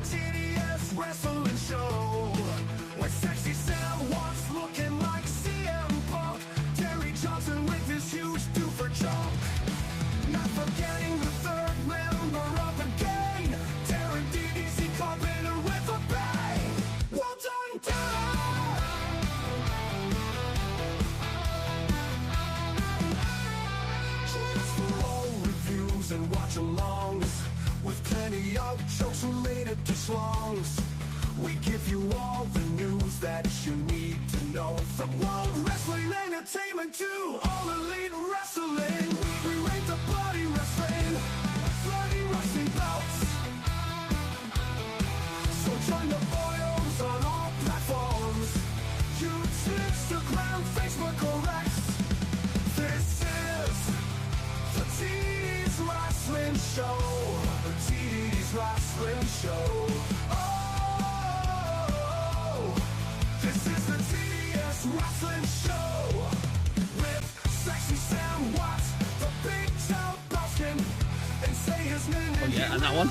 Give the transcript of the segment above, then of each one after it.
TDS Wrestling Show. With Sexy Sam Watts looking like CM Punk. Terry Johnson with his huge doofer jump. Not forgetting the third member of the gang. Darren DDC Carpenter with a bang. Well done, Darren! Just for all reviews and watch-alongs, with plenty of jokes related to slongs. We give you all the news that you need to know. From World Wrestling Entertainment to All Elite Wrestling. We rate the bloody wrestling, bloody wrestling bouts. So join the boys on all platforms. YouTube, Instagram, Facebook, or X. This is the TD's Wrestling Show. The TD's Wrestling Show. Oh, this is the TD's Wrestling Show. With Sexy Sam Watts, the Big Town Boston, and say his name. Oh yeah, and that one.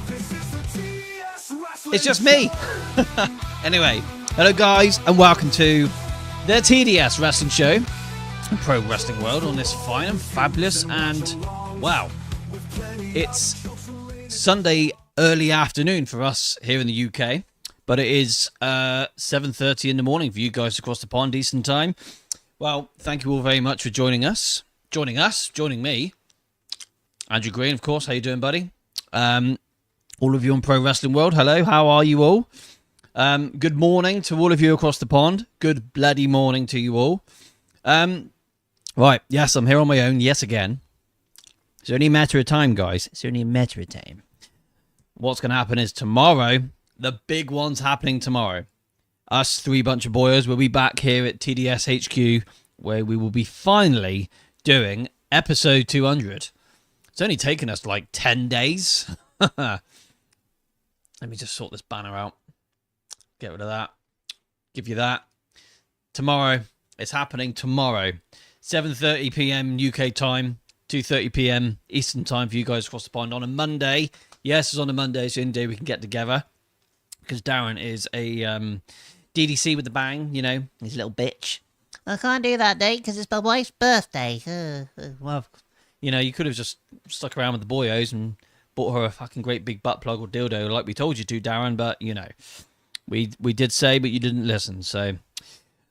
This is the TD's Wrestling It's just me. Show. Anyway, hello guys, and welcome to the TDS Wrestling Show, the Pro Wrestling World, on this fine and fabulous and, wow, it's Sunday early afternoon for us here in the UK, but it is 7:30 in the morning for you guys across the pond, decent time. Well, thank you all very much for joining me. Andrew Green, of course. How you doing, buddy? All of you on Pro Wrestling World, hello. How are you all? Good morning to all of you across the pond. Good bloody morning to you all. Right, yes, I'm here on my own, yes again. It's only a matter of time, guys. It's only a matter of time. What's going to happen is tomorrow, the big one's happening tomorrow. Us three bunch of boyos will be back here at TDS HQ, where we will be finally doing episode 200. It's only taken us like 10 days. Let me just sort this banner out. Get rid of that. Give you that. Tomorrow. It's happening tomorrow. 7:30 p.m. UK time. 2:30 p.m. Eastern time for you guys across the pond on a Monday. Yes, it's on a Monday. It's the only day we can get together. Because Darren is a DDC with the bang. You know, he's a little bitch. I can't do that date because it's my wife's birthday. Well, you know, you could have just stuck around with the boyos and bought her a fucking great big butt plug or dildo like we told you to, Darren. But, you know, we did say, but you didn't listen. So,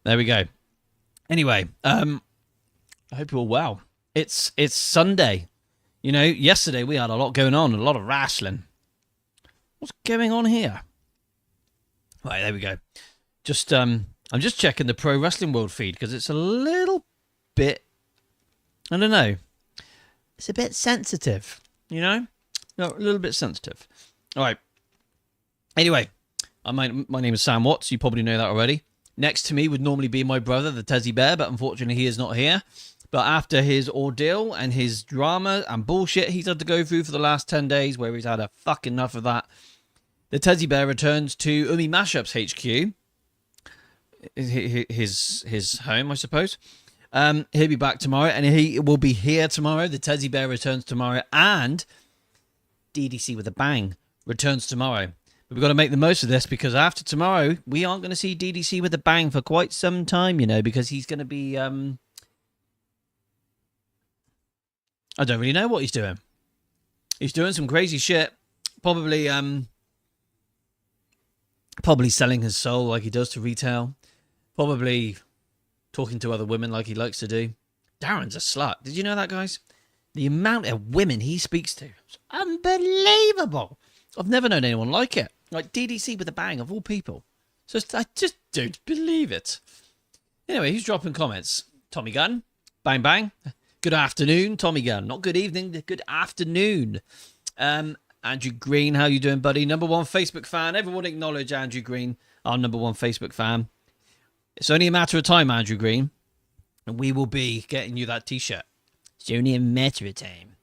there we go. Anyway, I hope you're all well. It's Sunday. You know, yesterday we had a lot going on, a lot of wrestling. What's going on here? Right, there we go. Just I'm just checking the Pro Wrestling World feed because it's a little bit, I don't know, it's a bit sensitive, you know? No, a little bit sensitive. All right. Anyway, my name is Sam Watts. You probably know that already. Next to me would normally be my brother, the Tezzy Bear, but unfortunately he is not here. But after his ordeal and his drama and bullshit he's had to go through for the last 10 days, where he's had a fuck enough of that, the Tezzy Bear returns to Umi Mashup's HQ, his home, I suppose. He'll be back tomorrow, and he will be here tomorrow. The Tezzy Bear returns tomorrow, and DDC with a bang returns tomorrow. But we've got to make the most of this, because after tomorrow, we aren't going to see DDC with a bang for quite some time, you know, because he's going to be, I don't really know what he's doing. He's doing some crazy shit. Probably selling his soul like he does to retail. Probably talking to other women like he likes to do. Darren's a slut. Did you know that, guys? The amount of women he speaks to is unbelievable. I've never known anyone like it. Like DDC with a bang, of all people. So I just don't believe it. Anyway, who's dropping comments? Tommy Gunn. Bang, bang. Good afternoon, Tommy Gunn. Not good evening, good afternoon. Andrew Green, how you doing, buddy? Number one Facebook fan. Everyone acknowledge Andrew Green, our number one Facebook fan. It's only a matter of time, Andrew Green, and we will be getting you that t-shirt. It's only a matter of time.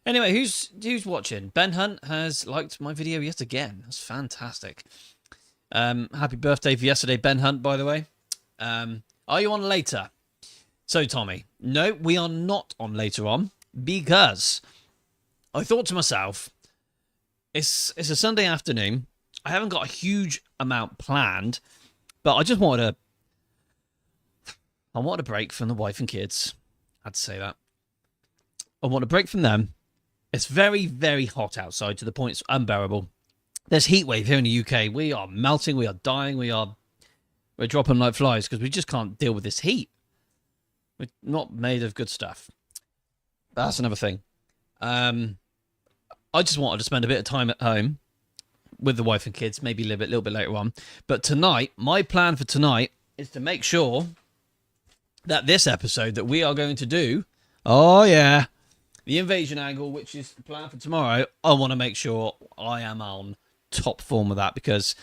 Anyway, who's watching? Ben Hunt has liked my video yet again. That's fantastic. Happy birthday for yesterday, Ben Hunt, by the way. Are you on later? So, Tommy, no, we are not on later on, because I thought to myself, it's a Sunday afternoon. I haven't got a huge amount planned, but I just wanted a break from the wife and kids. I had to say that. I want a break from them. It's very, very hot outside to the point it's unbearable. There's heat wave here in the UK. We are melting. We are dying. We're dropping like flies because we just can't deal with this heat. We're not made of good stuff. That's another thing. I just wanted to spend a bit of time at home with the wife and kids, maybe a little bit later on. But tonight, my plan for tonight is to make sure that this episode that we are going to do, oh yeah, the invasion angle, which is planned for tomorrow, I want to make sure I am on top form of that because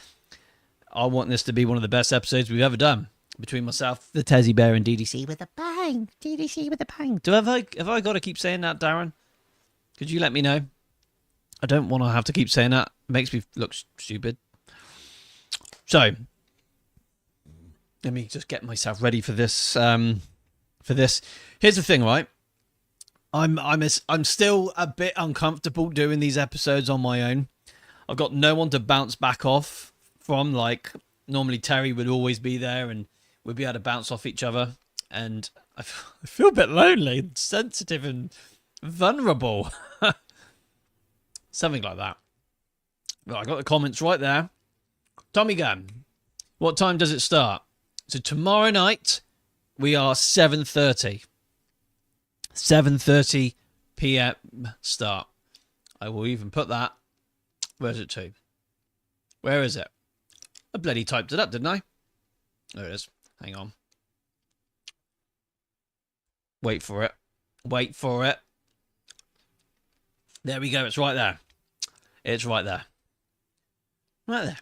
I want this to be one of the best episodes we've ever done between myself, the Tezzy Bear, and DDC with a bang. DDC with a bang. Have I got to keep saying that, Darren? Could you let me know? I don't want to have to keep saying that. It makes me look stupid. So, let me just get myself ready for this. Here's the thing, right? I'm still a bit uncomfortable doing these episodes on my own. I've got no one to bounce back off from. Like normally, Terry would always be there, and we'd be able to bounce off each other. And I feel a bit lonely, and sensitive, and vulnerable. Something like that. Well, I got the comments right there. Tommy Gunn, what time does it start? So tomorrow night, we are 7:30. 7:30 p.m. start. I will even put that. Where's it to? Where is it? I bloody typed it up, didn't I? There it is. Hang on. Wait for it. Wait for it. There we go. It's right there. It's right there. Right there.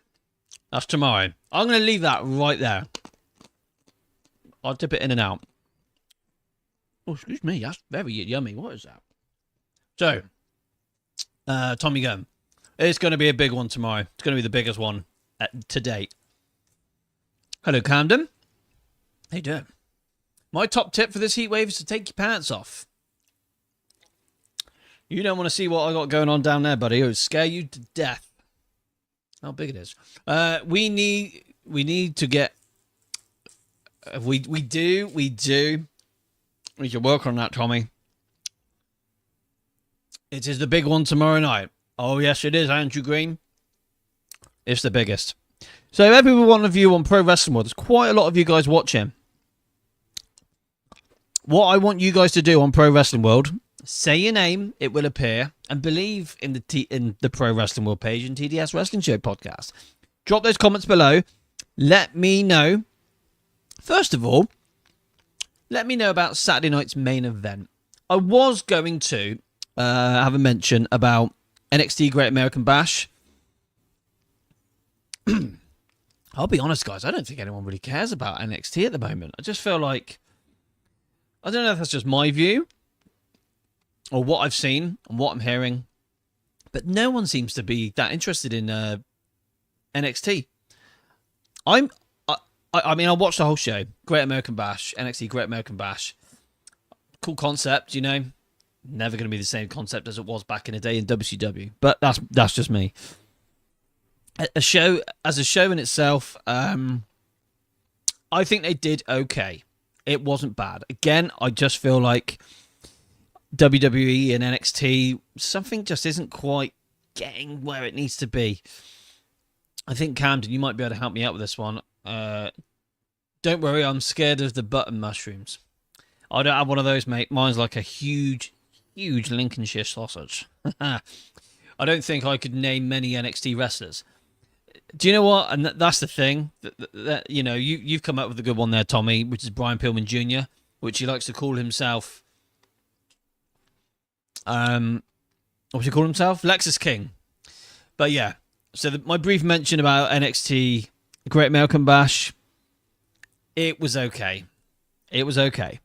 That's tomorrow. I'm going to leave that right there. I'll dip it in and out. Oh, excuse me. That's very yummy. What is that? So, Tommy Gunn. It's going to be a big one tomorrow. It's going to be the biggest one to date. Hello, Camden. How you doing? My top tip for this heat wave is to take your pants off. You don't want to see what I got going on down there, buddy. It would scare you to death. How big it is. We need to get... We do. We should work on that, Tommy. It is the big one tomorrow night. Oh, yes, it is, Andrew Green. It's the biggest. So every one of you on Pro Wrestling World, there's quite a lot of you guys watching. What I want you guys to do on Pro Wrestling World, say your name, it will appear, and believe in the Pro Wrestling World page and TDS Wrestling Show podcast. Drop those comments below. Let me know. First of all, let me know about Saturday night's main event. I was going to have a mention about NXT Great American Bash. I'll be honest, guys, I don't think anyone really cares about NXT at the moment. I just feel like, I don't know if that's just my view or what I've seen and what I'm hearing, but no one seems to be that interested in NXT. I mean, I watched the whole show. Great American Bash, NXT Great American Bash. Cool concept, you know. Never going to be the same concept as it was back in the day in WCW. But that's just me. A show in itself, I think they did okay. It wasn't bad. Again, I just feel like WWE and NXT, something just isn't quite getting where it needs to be. I think, Camden, you might be able to help me out with this one. Don't worry, I'm scared of the button mushrooms. I don't have one of those, mate. Mine's like a huge Lincolnshire sausage. I don't think I could name many NXT wrestlers. Do you know what? And that's the thing. That you know, you've come up with a good one there, Tommy, which is Brian Pillman Jr., which he likes to call himself. What would he call himself? Lexus King. But yeah, so my brief mention about NXT Great American Bash, it was okay. It was okay.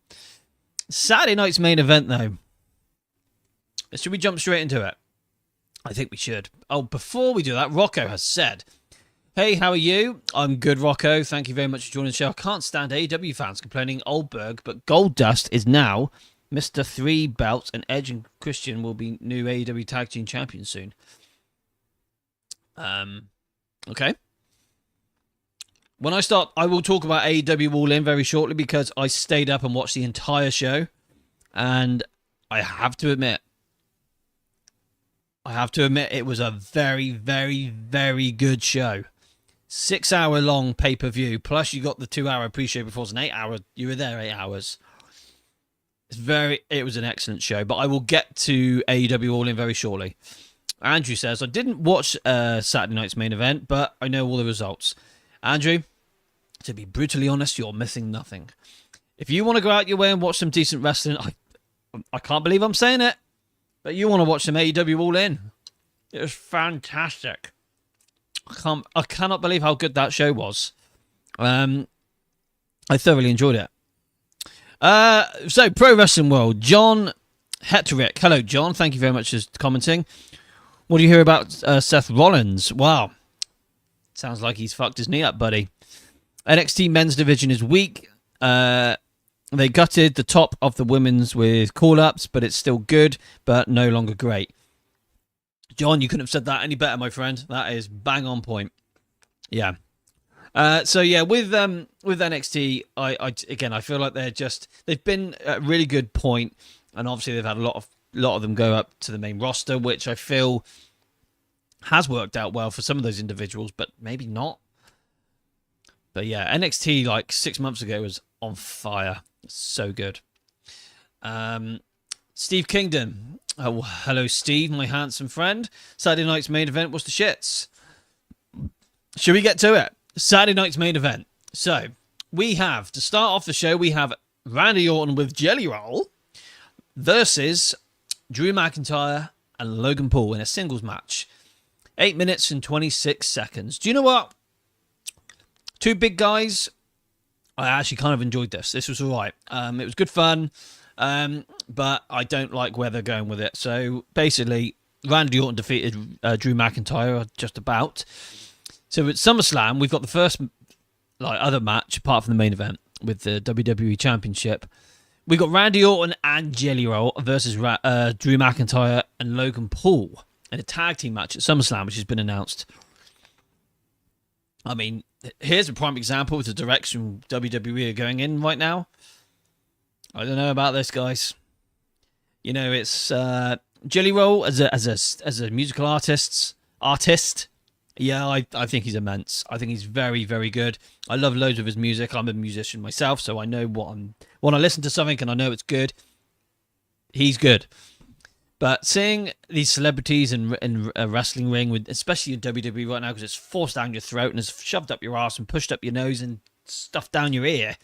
Saturday night's main event, though. Should we jump straight into it? I think we should. Oh, before we do that, Rocco has said, hey, how are you? I'm good, Rocco. Thank you very much for joining the show. I can't stand AEW fans complaining Oldberg, but Goldust is now Mr. 3 Belts, and Edge and Christian will be new AEW Tag Team Champions soon. Okay. When I start, I will talk about AEW All In very shortly because I stayed up and watched the entire show. And I have to admit, it was a very, very, very good show. 6 hour long pay-per-view, plus you got the 2 hour pre-show before. It was an 8 hour. You were there 8 hours. It was an excellent show, but I will get to AEW All In very shortly. Andrew says, I didn't watch Saturday night's main event, but I know all the results. Andrew, to be brutally honest, you're missing nothing. If you want to go out your way and watch some decent wrestling, I can't believe I'm saying it, but you want to watch some AEW All In. It was fantastic. I cannot believe how good that show was. I thoroughly enjoyed it. So, Pro Wrestling World, John Heterick. Hello, John. Thank you very much for commenting. What do you hear about Seth Rollins? Wow. Sounds like he's fucked his knee up, buddy. NXT men's division is weak. They gutted the top of the women's with call-ups, but it's still good, but no longer great. John, you couldn't have said that any better, my friend. That is bang on point. Yeah. So yeah, with NXT, I feel like they've been at a really good point, and obviously they've had a lot of them go up to the main roster, which I feel has worked out well for some of those individuals, but maybe not. But yeah, NXT like 6 months ago was on fire. So good. Steve Kingdom. Oh, hello, Steve, my handsome friend. Saturday night's main event was the shits. Should we get to it? Saturday night's main event. So, we have, to start off the show, we have Randy Orton with Jelly Roll versus Drew McIntyre and Logan Paul in a singles match. 8 minutes and 26 seconds. Do you know what? Two big guys. I actually kind of enjoyed this. This was all right. It was good fun, but I don't like where they're going with it. So basically, Randy Orton defeated Drew McIntyre just about. So at SummerSlam, we've got the first other match apart from the main event with the WWE Championship. We got Randy Orton and Jelly Roll versus Drew McIntyre and Logan Paul in a tag team match at SummerSlam, which has been announced. I mean, here's a prime example of the direction WWE are going in right now. I don't know about this, guys. You know, it's Jelly Roll as a musical artist. Yeah, I think he's immense. I think he's very, very good. I love loads of his music. I'm a musician myself, so I know when I listen to something and I know it's good, he's good. But seeing these celebrities in a wrestling ring, with especially in WWE right now, because it's forced down your throat and it's shoved up your ass and pushed up your nose and stuffed down your ear,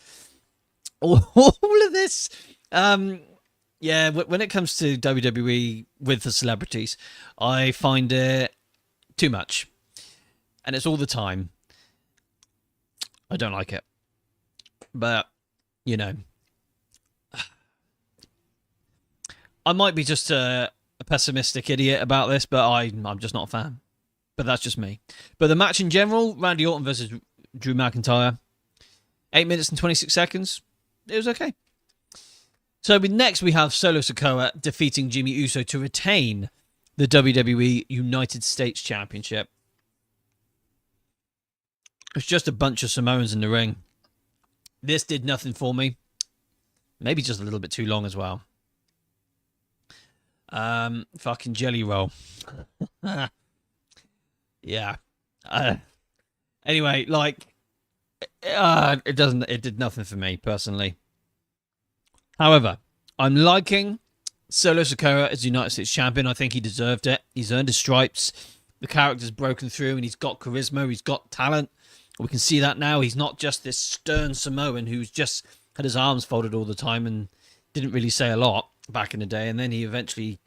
all of this, yeah. When it comes to WWE with the celebrities, I find it too much, and it's all the time. I don't like it, but you know. I might be just a pessimistic idiot about this, but I'm just not a fan. But that's just me. But the match in general, Randy Orton versus Drew McIntyre, 8 minutes and 26 seconds. It was okay. So next we have Solo Sikoa defeating Jimmy Uso to retain the WWE United States Championship. It's just a bunch of Samoans in the ring. This did nothing for me. Maybe just a little bit too long as well. Fucking Jelly Roll. Yeah. Anyway, it did nothing for me personally. However, I'm liking Solo Sikoa as United States Champion. I think he deserved it. He's earned his stripes. The character's broken through and he's got charisma. He's got talent. We can see that now. He's not just this stern Samoan who's just had his arms folded all the time and didn't really say a lot back in the day, and then he eventually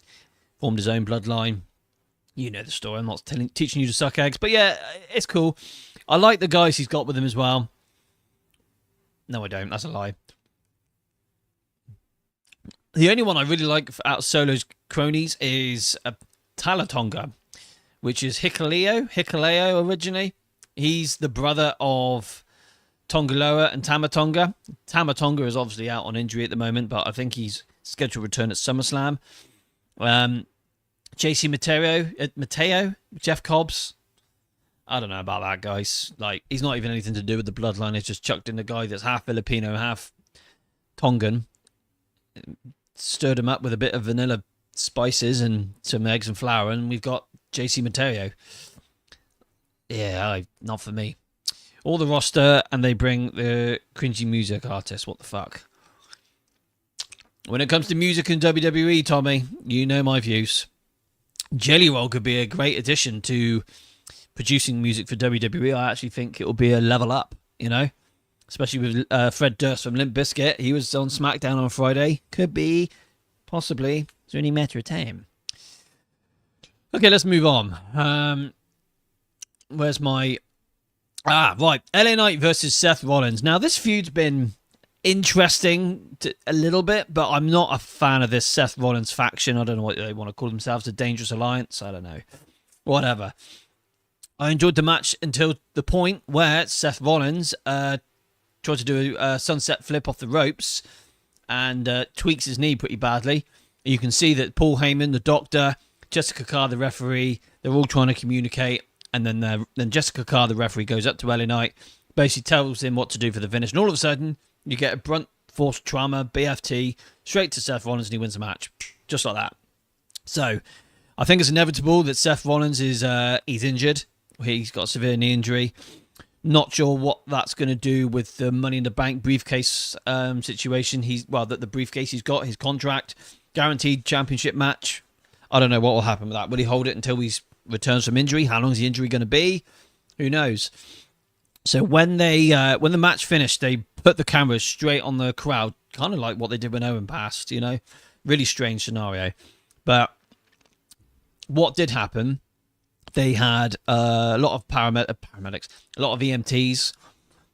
formed his own bloodline. You know the story. I'm not teaching you to suck eggs, but yeah, it's cool. I like the guys he's got with him as well. No, I don't. That's a lie. The only one I really like out of Solo's cronies is Talatonga, which is Hikuleo originally. He's the brother of Tongaloa and Tamatonga. Tamatonga is obviously out on injury at the moment, but I think he's scheduled to return at SummerSlam. JC Mateo, Jeff Cobbs, I don't know about that, guys. Like, he's not even anything to do with the bloodline. It's just chucked in the guy that's half Filipino, half Tongan. Stirred him up with a bit of vanilla spices and some eggs and flour, and we've got JC Materio. Yeah, not for me. All the roster, and they bring the cringy music artist. What the fuck? When it comes to music in WWE, Tommy, you know my views. Jelly Roll could be a great addition to producing music for WWE. I actually think it will be a level up, you know? Especially with Fred Durst from Limp Bizkit. He was on SmackDown on Friday. Could be, possibly. It's only a matter of time. Okay, let's move on. Where's my... right. LA Knight versus Seth Rollins. Now, this feud's been interesting a little bit, but I'm not a fan of this Seth Rollins faction. I don't know what they want to call themselves. The Dangerous Alliance? I don't know. Whatever. I enjoyed the match until the point where Seth Rollins tried to do a sunset flip off the ropes and tweaks his knee pretty badly. You can see that Paul Heyman, the doctor, Jessica Carr, the referee, they're all trying to communicate. And then Jessica Carr, the referee, goes up to LA Knight, basically tells him what to do for the finish. And all of a sudden, you get a blunt force trauma, BFT, straight to Seth Rollins, and he wins the match. Just like that. So, I think it's inevitable that Seth Rollins is he's injured. He's got a severe knee injury. Not sure what that's going to do with the Money in the Bank briefcase situation. The briefcase he's got, his contract, guaranteed championship match. I don't know what will happen with that. Will he hold it until he returns from injury? How long is the injury going to be? Who knows? So when the match finished, they put the cameras straight on the crowd, kind of like what they did when Owen passed. You know, really strange scenario. But what did happen? They had a lot of paramedics, a lot of EMTs,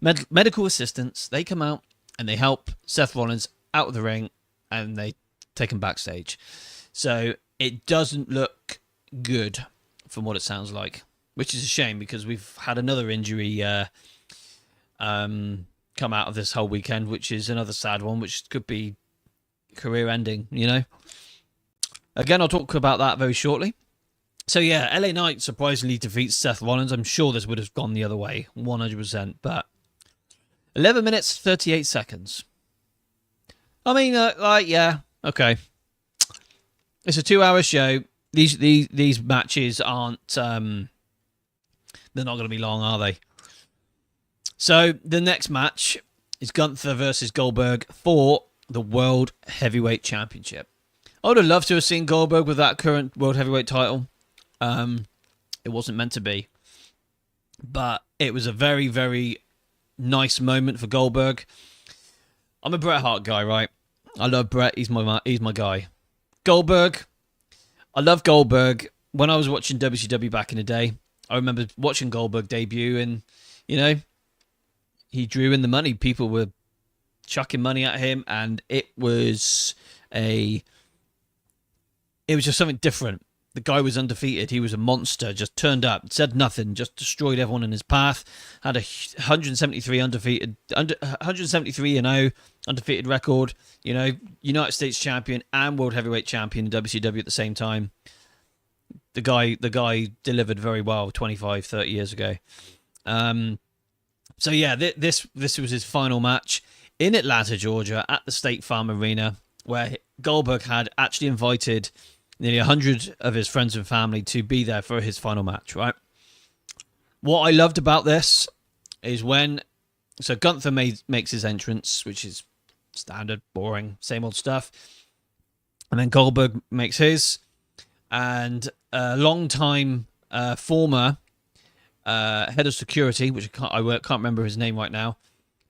medical assistants. They come out and they help Seth Rollins out of the ring and they take him backstage. So it doesn't look good from what it sounds like, which is a shame because we've had another injury come out of this whole weekend, which is another sad one, which could be career ending, you know. Again, I'll talk about that very shortly. So yeah, LA Knight surprisingly defeats Seth Rollins. I'm sure this would have gone the other way, 100%. But 11 minutes, 38 seconds. I mean, yeah, okay. It's a 2-hour show. These matches aren't, they're not going to be long, are they? So the next match is Gunther versus Goldberg for the World Heavyweight Championship. I would have loved to have seen Goldberg with that current World Heavyweight title. It wasn't meant to be. But it was a very, very nice moment for Goldberg. I'm a Bret Hart guy, right? I love Bret. He's my guy. Goldberg. I love Goldberg. When I was watching WCW back in the day, I remember watching Goldberg debut and, you know, he drew in the money. People were chucking money at him and it was just something different. The guy was undefeated. He was a monster. Just turned up, said nothing, just destroyed everyone in his path. Had a 173 and 0 undefeated record. You know, United States champion and World Heavyweight champion in WCW at the same time. The guy delivered very well 25, 30 years ago. So yeah, this was his final match in Atlanta, Georgia, at the State Farm Arena, where Goldberg had actually invited nearly 100 of his friends and family to be there for his final match, right? What I loved about this is so Gunther makes his entrance, which is standard, boring, same old stuff. And then Goldberg makes his. And a long-time former head of security, which I can't remember his name right now,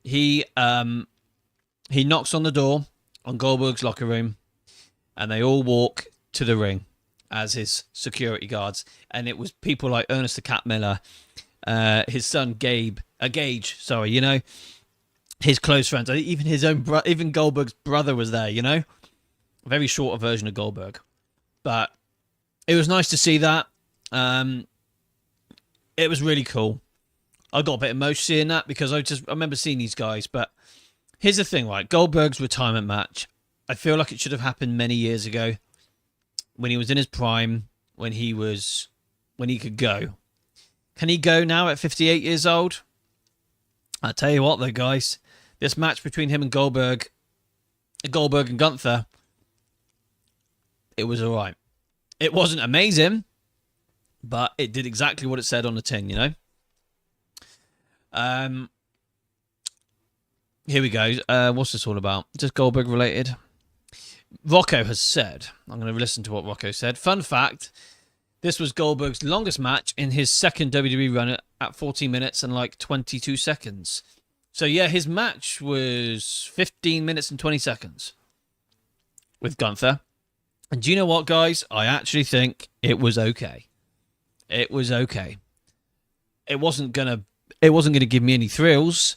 he knocks on the door on Goldberg's locker room, and they all walk to the ring as his security guards, and it was people like Ernest the Cat Miller, his son Gage, you know, his close friends, even his own even Goldberg's brother was there, you know, a very shorter version of Goldberg, but it was nice to see that. It was really cool. I got a bit emotional seeing that because I remember seeing these guys, but here's the thing, right? Goldberg's retirement match, I feel like it should have happened many years ago, when he was in his prime, when he could go. Can he go now at 58 years old? I tell you what, though, guys, this match between him and Goldberg and Gunther, it was all right. It wasn't amazing, but it did exactly what it said on the tin, you know? Here we go. What's this all about? Just Goldberg related? Rocco has said, I'm going to listen to what Rocco said. Fun fact, this was Goldberg's longest match in his second WWE run at 14 minutes and like 22 seconds. So yeah, his match was 15 minutes and 20 seconds with Gunther. And do you know what, guys? I actually think it was okay. It was okay. It wasn't gonna give me any thrills.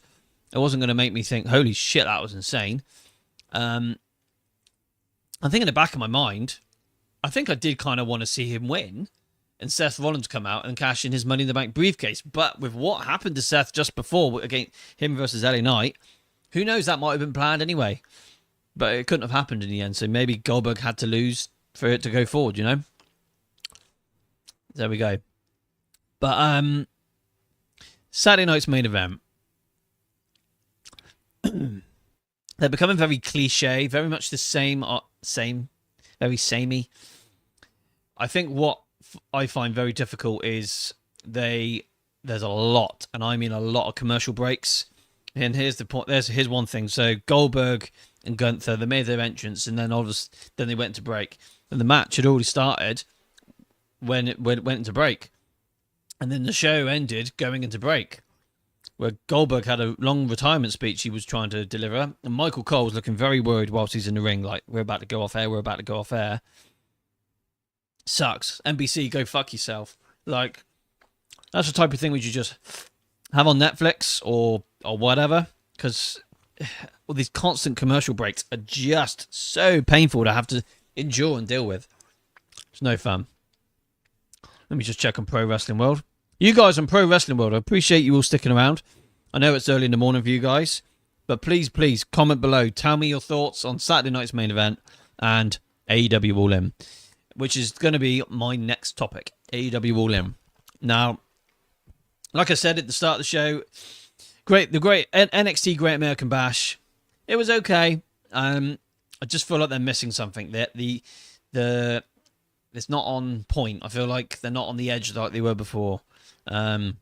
It wasn't gonna make me think, holy shit, that was insane. I think in the back of my mind, I think I did kind of want to see him win and Seth Rollins come out and cash in his Money in the Bank briefcase. But with what happened to Seth just before against him versus LA Knight, who knows, that might have been planned anyway. But it couldn't have happened in the end, so maybe Goldberg had to lose for it to go forward, you know? There we go. But Saturday night's main event. They're becoming very cliche, very much the same, very samey. I think what I find very difficult is there's a lot, and I mean a lot of commercial breaks. And here's the point. Here's one thing. So Goldberg and Gunther, they made their entrance, and then then they went into break. And the match had already started when it went into break, and then the show ended going into break, where Goldberg had a long retirement speech he was trying to deliver, and Michael Cole was looking very worried whilst he's in the ring, like, we're about to go off air. Sucks. NBC, go fuck yourself. Like, that's the type of thing which you just have on Netflix or whatever, because all these constant commercial breaks are just so painful to have to endure and deal with. It's no fun. Let me just check on Pro Wrestling World. You guys on Pro Wrestling World, I appreciate you all sticking around. I know it's early in the morning for you guys, but please comment below. Tell me your thoughts on Saturday night's main event and AEW All In, which is going to be my next topic, AEW All In. Now, like I said at the start of the show, the great NXT Great American Bash, it was okay. I just feel like they're missing something. It's not on point. I feel like they're not on the edge like they were before. So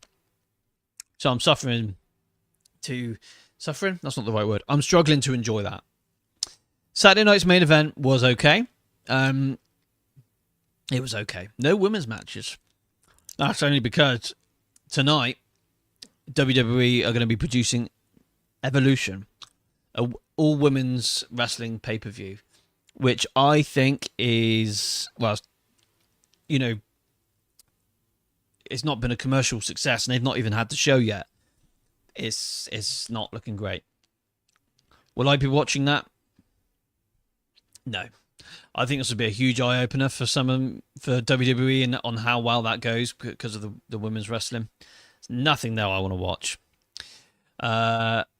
I'm suffering. That's not the right word. I'm struggling to enjoy that. Saturday night's main event was okay. It was okay. No women's matches. That's only because tonight WWE are going to be producing Evolution, an all-women's wrestling pay-per-view, which I think is, well, you know, it's not been a commercial success, and they've not even had the show yet. It's not looking great. Will I be watching that? No. I think this would be a huge eye-opener for WWE and on how well that goes because of the women's wrestling. There's nothing there I want to watch.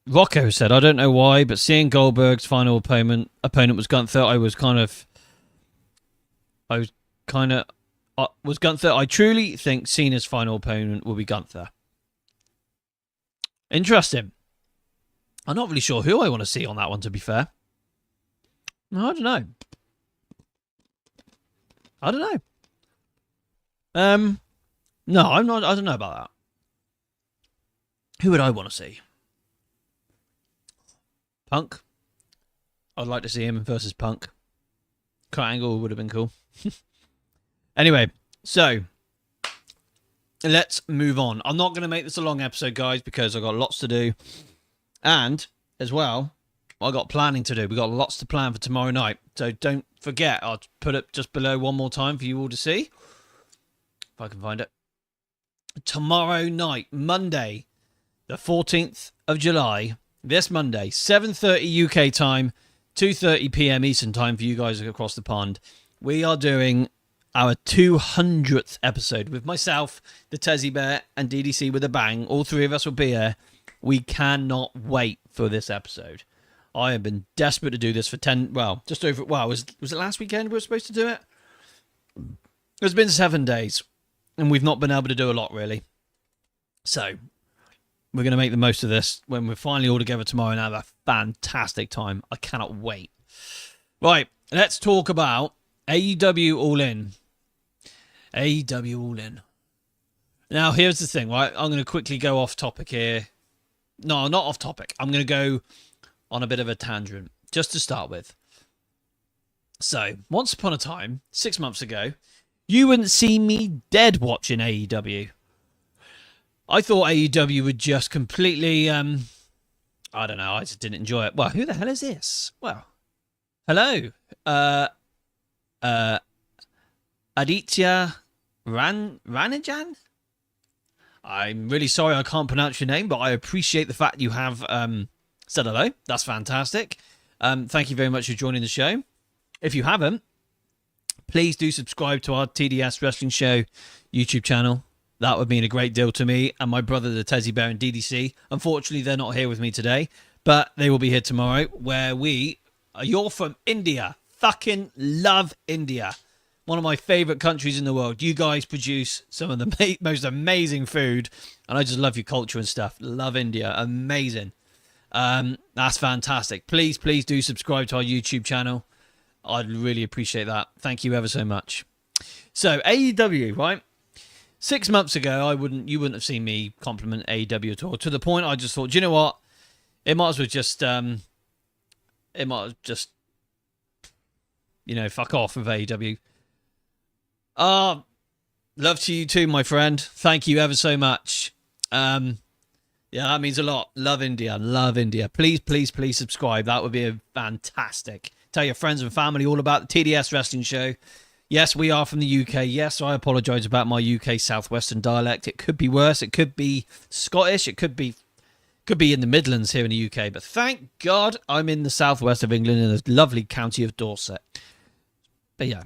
Rocco said, I don't know why, but seeing Goldberg's final opponent was Gunther, was Gunther. I truly think Cena's final opponent will be Gunther. Interesting. I'm not really sure who I want to see on that one, to be fair. No, I don't know. No, I'm not. I don't know about that. Who would I want to see? Punk. I'd like to see him versus Punk. Kurt Angle would have been cool. Anyway, so let's move on. I'm not going to make this a long episode, guys, because I've got lots to do. And, as well, I've got planning to do. We've got lots to plan for tomorrow night. So don't forget, I'll put it just below one more time for you all to see. If I can find it. Tomorrow night, Monday, the 14th of July, this Monday, 7:30 UK time, 2:30 PM Eastern time for you guys across the pond. We are doing our 200th episode with myself, the Tezzy Bear, and DDC with a bang. All three of us will be here. We cannot wait for this episode. I have been desperate to do this for just over, was it last weekend we were supposed to do it? It's been 7 days, and we've not been able to do a lot, really. So we're going to make the most of this when we're finally all together tomorrow and have a fantastic time. I cannot wait. Right, let's talk about AEW All In. AEW All In. Now, here's the thing, right? I'm going to quickly go off topic here. No, not off topic. I'm going to go on a bit of a tangent, just to start with. So, once upon a time, 6 months ago, you wouldn't see me dead watching AEW. I thought AEW would just completely, I don't know, I just didn't enjoy it. Well, who the hell is this? Well, hello. Aditya Ranajan? I'm really sorry I can't pronounce your name, but I appreciate the fact you have said hello. That's fantastic. Thank you very much for joining the show. If you haven't, please do subscribe to our TDS Wrestling Show YouTube channel. That would mean a great deal to me and my brother, the Tezzy Bear and DDC. Unfortunately, they're not here with me today, but they will be here tomorrow, where you're from India. Fucking love India. One of my favourite countries in the world. You guys produce some of the most amazing food, and I just love your culture and stuff. Love India. Amazing. That's fantastic. Please do subscribe to our YouTube channel. I'd really appreciate that. Thank you ever so much. So, AEW, right? 6 months ago, you wouldn't have seen me compliment AEW at all. To the point, I just thought, do you know what? It might as well just, fuck off with AEW. Love to you too, my friend. Thank you ever so much. Yeah, that means a lot. Love India. Love India. Please subscribe. That would be fantastic. Tell your friends and family all about the TDS Wrestling Show. Yes, we are from the UK. Yes, I apologise about my UK Southwestern dialect. It could be worse. It could be Scottish. It could be in the Midlands here in the UK. But thank God I'm in the southwest of England in the lovely county of Dorset. But yeah.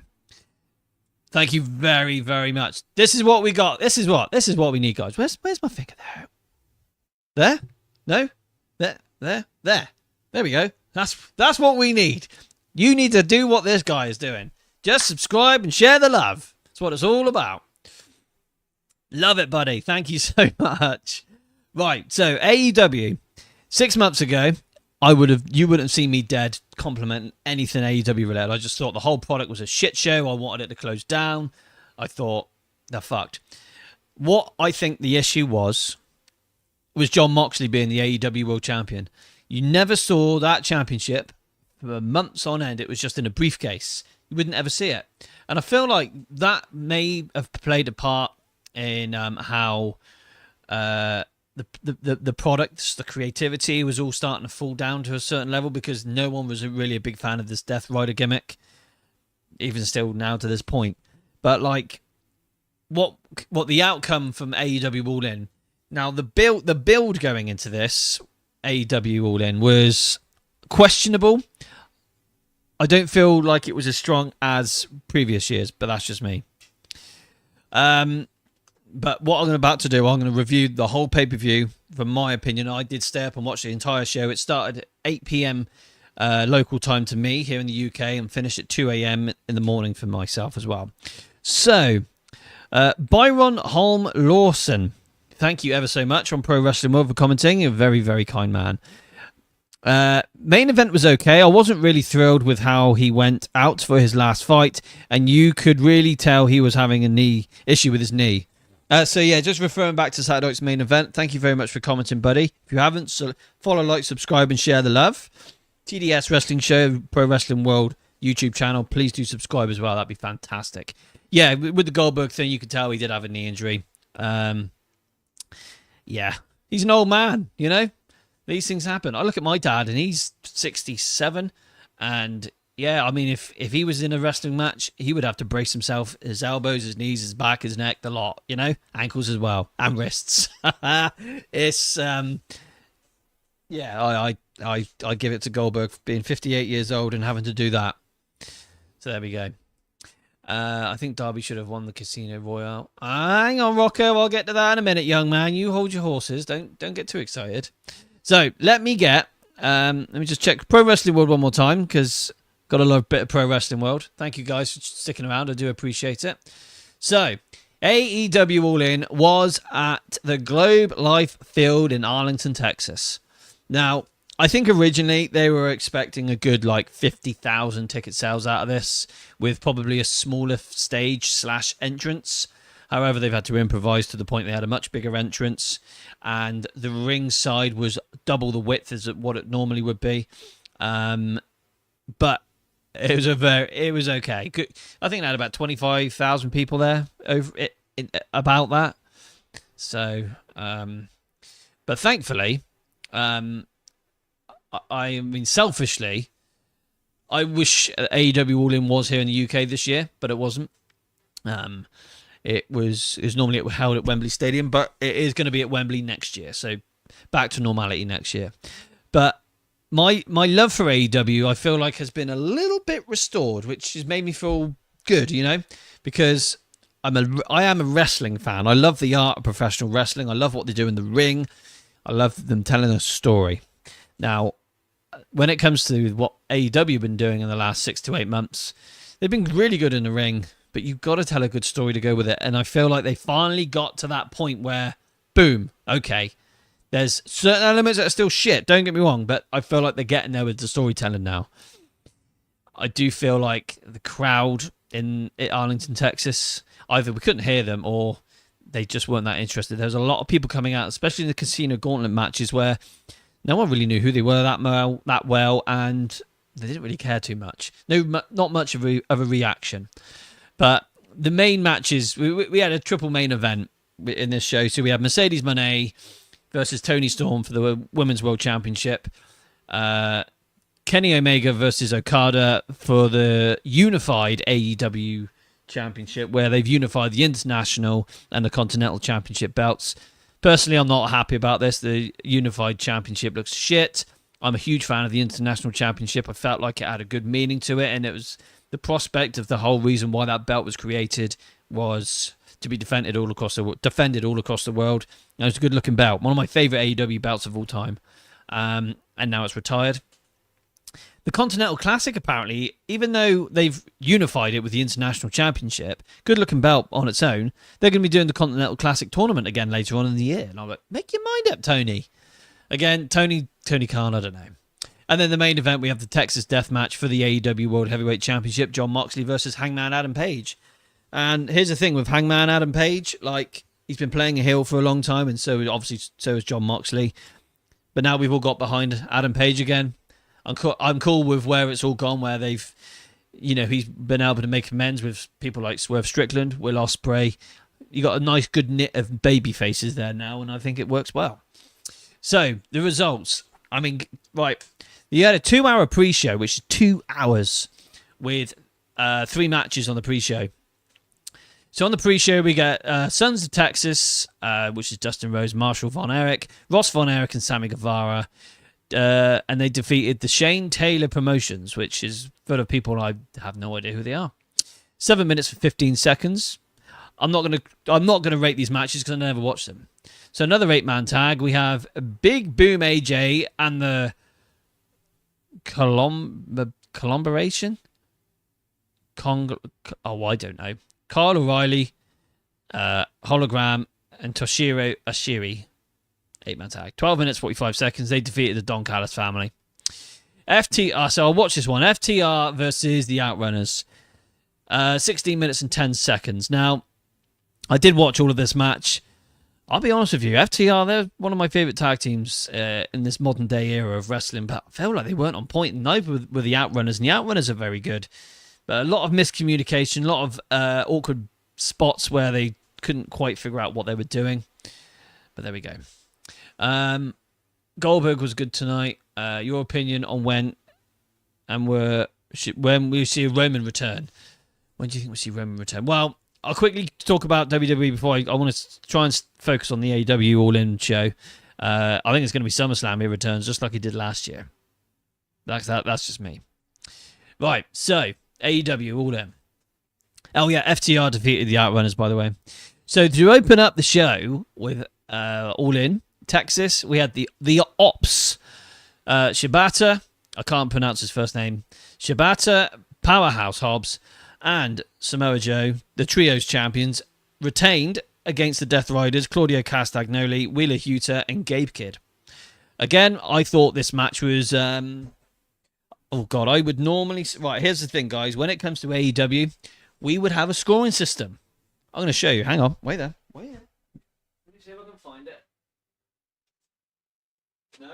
Thank you very, very much. This is what we got. This is what we need, guys. Where's my finger there? There? No? There. There we go. That's what we need. You need to do what this guy is doing. Just subscribe and share the love. That's what it's all about. Love it, buddy. Thank you so much. Right, so AEW. 6 months ago, you wouldn't have seen me dead complimenting anything AEW related. I just thought the whole product was a shit show. I wanted it to close down. I thought, they're fucked. What I think the issue was Jon Moxley being the AEW World Champion. You never saw that championship for months on end. It was just in a briefcase. You wouldn't ever see it. And I feel like that may have played a part in how the products, the creativity was all starting to fall down to a certain level, because no one was really a big fan of this Death Rider gimmick, even still now to this point. But like, what the outcome from AEW All In, now the build going into this AEW All In was questionable. I don't feel like it was as strong as previous years, but that's just me. But what I'm about to do, I'm going to review the whole pay-per-view. From my opinion, I did stay up and watch the entire show. It started at 8 p.m. Local time to me here in the UK and finished at 2 a.m. in the morning for myself as well. So, Byron Holm Lawson, thank you ever so much on Pro Wrestling World for commenting. You're a very, very kind man. Main event was okay. I wasn't really thrilled with how he went out for his last fight, and you could really tell he was having a knee issue with his knee. So yeah, just referring back to Saturday night's main event. Thank you very much for commenting, buddy. If you haven't, follow, like, subscribe, and share the love. TDS Wrestling Show, Pro Wrestling World YouTube channel. Please do subscribe as well. That'd be fantastic. Yeah, with the Goldberg thing, you could tell he did have a knee injury. Yeah, he's an old man, you know? These things happen. I look at my dad, and he's 67, and yeah, I mean, if he was in a wrestling match, he would have to brace himself, his elbows, his knees, his back, his neck, the lot, you know? Ankles as well, and wrists. It's, yeah, I give it to Goldberg for being 58 years old and having to do that. So there we go. I think Darby should have won the Casino Royale. Hang on, Rocco, I'll get to that in a minute, young man. You hold your horses. Don't get too excited. So let me just check Pro Wrestling World one more time, because got a lot of bit of Pro Wrestling World. Thank you guys for sticking around. I do appreciate it. So AEW All In was at the Globe Life Field in Arlington, Texas. Now, I think originally they were expecting a good 50,000 ticket sales out of this, with probably a smaller stage / entrance. However, they've had to improvise to the point they had a much bigger entrance, and the ring side was double the width as what it normally would be. But it was okay. Good. I think they had about 25,000 people there about that. So, but thankfully, I mean, selfishly, I wish AEW All In was here in the UK this year, but it wasn't. It was normally held at Wembley Stadium, but it is going to be at Wembley next year, so back to normality next year. But my love for AEW, I feel like, has been a little bit restored, which has made me feel good, because I am a wrestling fan. I love the art of professional wrestling. I love what they do in the ring. I love them telling a story. Now, when it comes to what AEW have been doing in the last 6 to 8 months, they've been really good in the ring, but you've got to tell a good story to go with it. And I feel like they finally got to that point where, boom, okay, there's certain elements that are still shit, don't get me wrong, but I feel like they're getting there with the storytelling now. I do feel like the crowd in Arlington, Texas, either we couldn't hear them or they just weren't that interested. There was a lot of people coming out, especially in the Casino Gauntlet matches, where no one really knew who they were that well, and they didn't really care too much. No, not much of a reaction. But the main matches, we had a triple main event in this show. So we had Mercedes Moné versus Toni Storm for the Women's World Championship. Kenny Omega versus Okada for the unified AEW Championship, where they've unified the International and the Continental Championship belts. Personally, I'm not happy about this. The unified championship looks shit. I'm a huge fan of the International Championship. I felt like it had a good meaning to it, and it was the prospect of the whole reason why that belt was created was to be defended all across the world. And it was a good-looking belt. One of my favourite AEW belts of all time. And now it's retired. The Continental Classic, apparently, even though they've unified it with the International Championship, good-looking belt on its own, they're going to be doing the Continental Classic tournament again later on in the year. And I'm like, make your mind up, Tony. Again, Tony Khan, I don't know. And then the main event, we have the Texas Death Match for the AEW World Heavyweight Championship, Jon Moxley versus Hangman Adam Page. And here's the thing with Hangman Adam Page, he's been playing a heel for a long time, and so is Jon Moxley. But now we've all got behind Adam Page again. I'm cool with where it's all gone, where they've, he's been able to make amends with people like Swerve Strickland, Will Ospreay. You got a nice good knit of baby faces there now, and I think it works well. So, the results. I mean, right. You had a 2-hour pre-show, which is 2 hours, with 3 matches on the pre-show. So on the pre-show, we get Sons of Texas, which is Dustin Rhodes, Marshall Von Erich, Ross Von Erich, and Sammy Guevara. And they defeated the Shane Taylor Promotions, which is full of people I have no idea who they are. 7 minutes for 15 seconds. I'm not gonna rate these matches because I never watched them. So another 8-man tag. We have Big Boom AJ and the Collaboration. I don't know. Kyle O'Reilly, Hologram, and Toshiro Ashiri. 8-man tag. 12 minutes, 45 seconds. They defeated the Don Callis family. FTR. So I'll watch this one. FTR versus the Outrunners. 16 minutes and 10 seconds. Now, I did watch all of this match. I'll be honest with you. FTR, they're one of my favourite tag teams in this modern day era of wrestling, but I felt like they weren't on point, and neither were the Outrunners, and the Outrunners are very good. But a lot of miscommunication, a lot of awkward spots where they couldn't quite figure out what they were doing. But there we go. Goldberg was good tonight. Your opinion on when we see a Roman return? When do you think we see Roman return? Well, I'll quickly talk about WWE before I want to try and focus on the AEW All In show. I think it's going to be SummerSlam he returns, just like he did last year. That's just me. Right, so AEW All In. Oh yeah, FTR defeated the Outrunners, by the way. So to open up the show with All In Texas, we had the Ops, Shibata. I can't pronounce his first name. Shibata, Powerhouse Hobbs, and Samoa Joe, the Trios champions, retained against the Death Riders, Claudio Castagnoli, Wheeler Yuta, and Gabe Kidd. Again, I thought this match was... oh, God, I would normally... Right, here's the thing, guys. When it comes to AEW, we would have a scoring system. I'm going to show you. Hang on. Wait there. Wait there. Let me see if I can find it. No.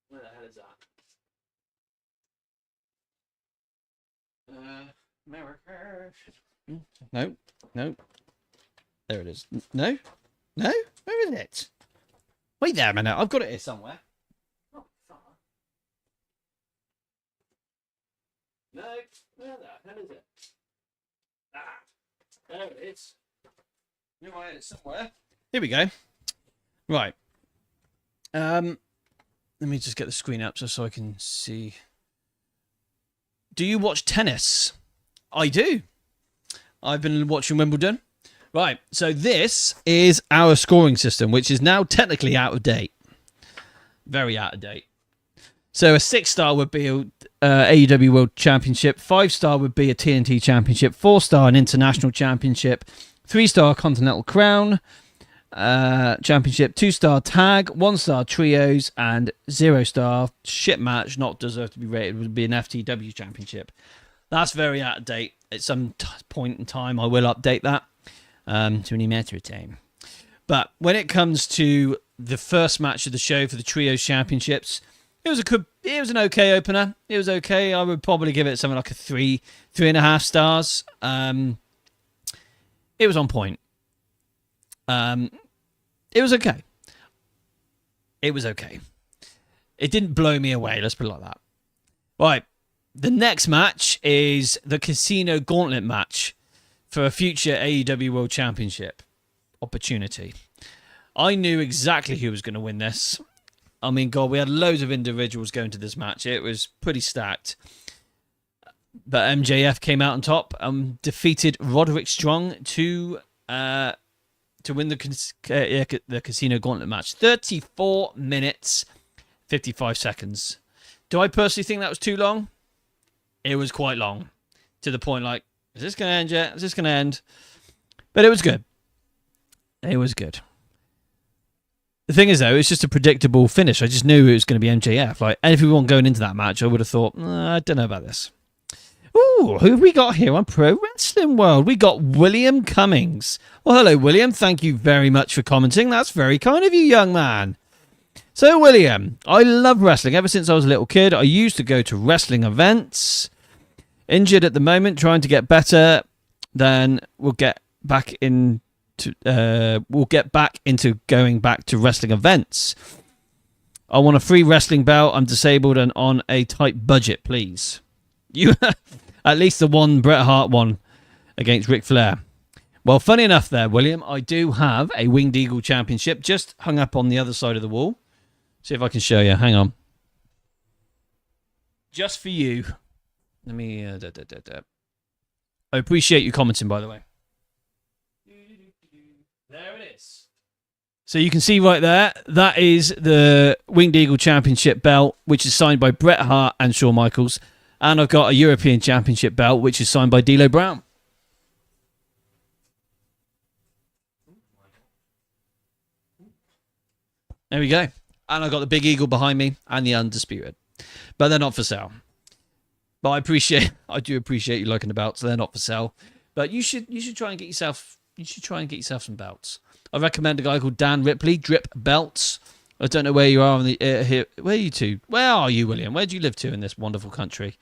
Where the hell is that? America. No. No. There it is. No. No? Where is it? Wait there a minute. I've got it here somewhere. Not far. No. Where the hell is it? Ah. There it is. You know, it's somewhere. Here we go. Right. Let me just get the screen up so I can see. Do you watch tennis? I do. I've been watching Wimbledon. Right, so this is our scoring system, which is now technically out of date. Very out of date. So a 6-star would be a AEW World Championship, 5-star would be a TNT Championship, 4-star an International Championship, 3-star Continental Crown Championship, 2-star Tag, 1-star Trios, and 0-star shit match, not deserved to be rated, would be an FTW Championship. That's very out of date. At some point in time, I will update that. To any matter of time. But when it comes to the first match of the show for the Trios Championships, it was an okay opener. It was okay. I would probably give it something like a 3.5 stars. It was on point. It was okay. It was okay. It didn't blow me away. Let's put it like that. Right. The next match is the Casino Gauntlet match for a future AEW World Championship opportunity. I knew exactly who was going to win this. I mean, God, we had loads of individuals going to this match. It was pretty stacked. But MJF came out on top and defeated Roderick Strong to win the Casino Gauntlet match. 34 minutes, 55 seconds. Do I personally think that was too long? It was quite long. To the point, like, is this going to end yet? Is this going to end? But it was good. It was good. The thing is, though, it's just a predictable finish. I just knew it was going to be MJF. Like, everyone going into that match, I would have thought, I don't know about this. Ooh, who have we got here on Pro Wrestling World? We got William Cummings. Well, hello, William. Thank you very much for commenting. That's very kind of you, young man. So, William, I love wrestling. Ever since I was a little kid, I used to go to wrestling events. Injured at the moment, trying to get better. Then we'll get back into going back to wrestling events. I want a free wrestling belt. I'm disabled and on a tight budget, please. You, at least the one Bret Hart one against Ric Flair. Well, funny enough there, William, I do have a Winged Eagle Championship just hung up on the other side of the wall. See if I can show you. Hang on. Just for you. Let me... I appreciate you commenting, by the way. There it is. So you can see right there, that is the Winged Eagle Championship belt, which is signed by Bret Hart and Shawn Michaels. And I've got a European Championship belt, which is signed by D'Lo Brown. There we go. And I've got the Big Eagle behind me and the Undisputed. But they're not for sale. But I do appreciate you liking the belts. They're not for sale. But you should try and get yourself some belts. I recommend a guy called Dan Ripley, Drip Belts. I don't know where you are on the here. Where are you two? Where are you, William? Where do you live to in this wonderful country?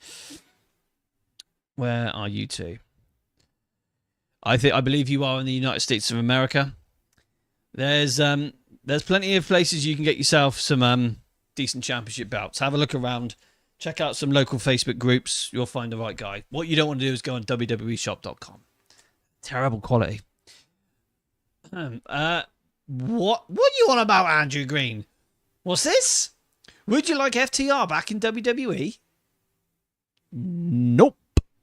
Where are you two? I believe you are in the United States of America. There's plenty of places you can get yourself some decent championship belts. Have a look around. Check out some local Facebook groups. You'll find the right guy. What you don't want to do is go on www.shop.com. Terrible quality. What are you on about, Andrew Green? What's this? Would you like FTR back in WWE? Nope,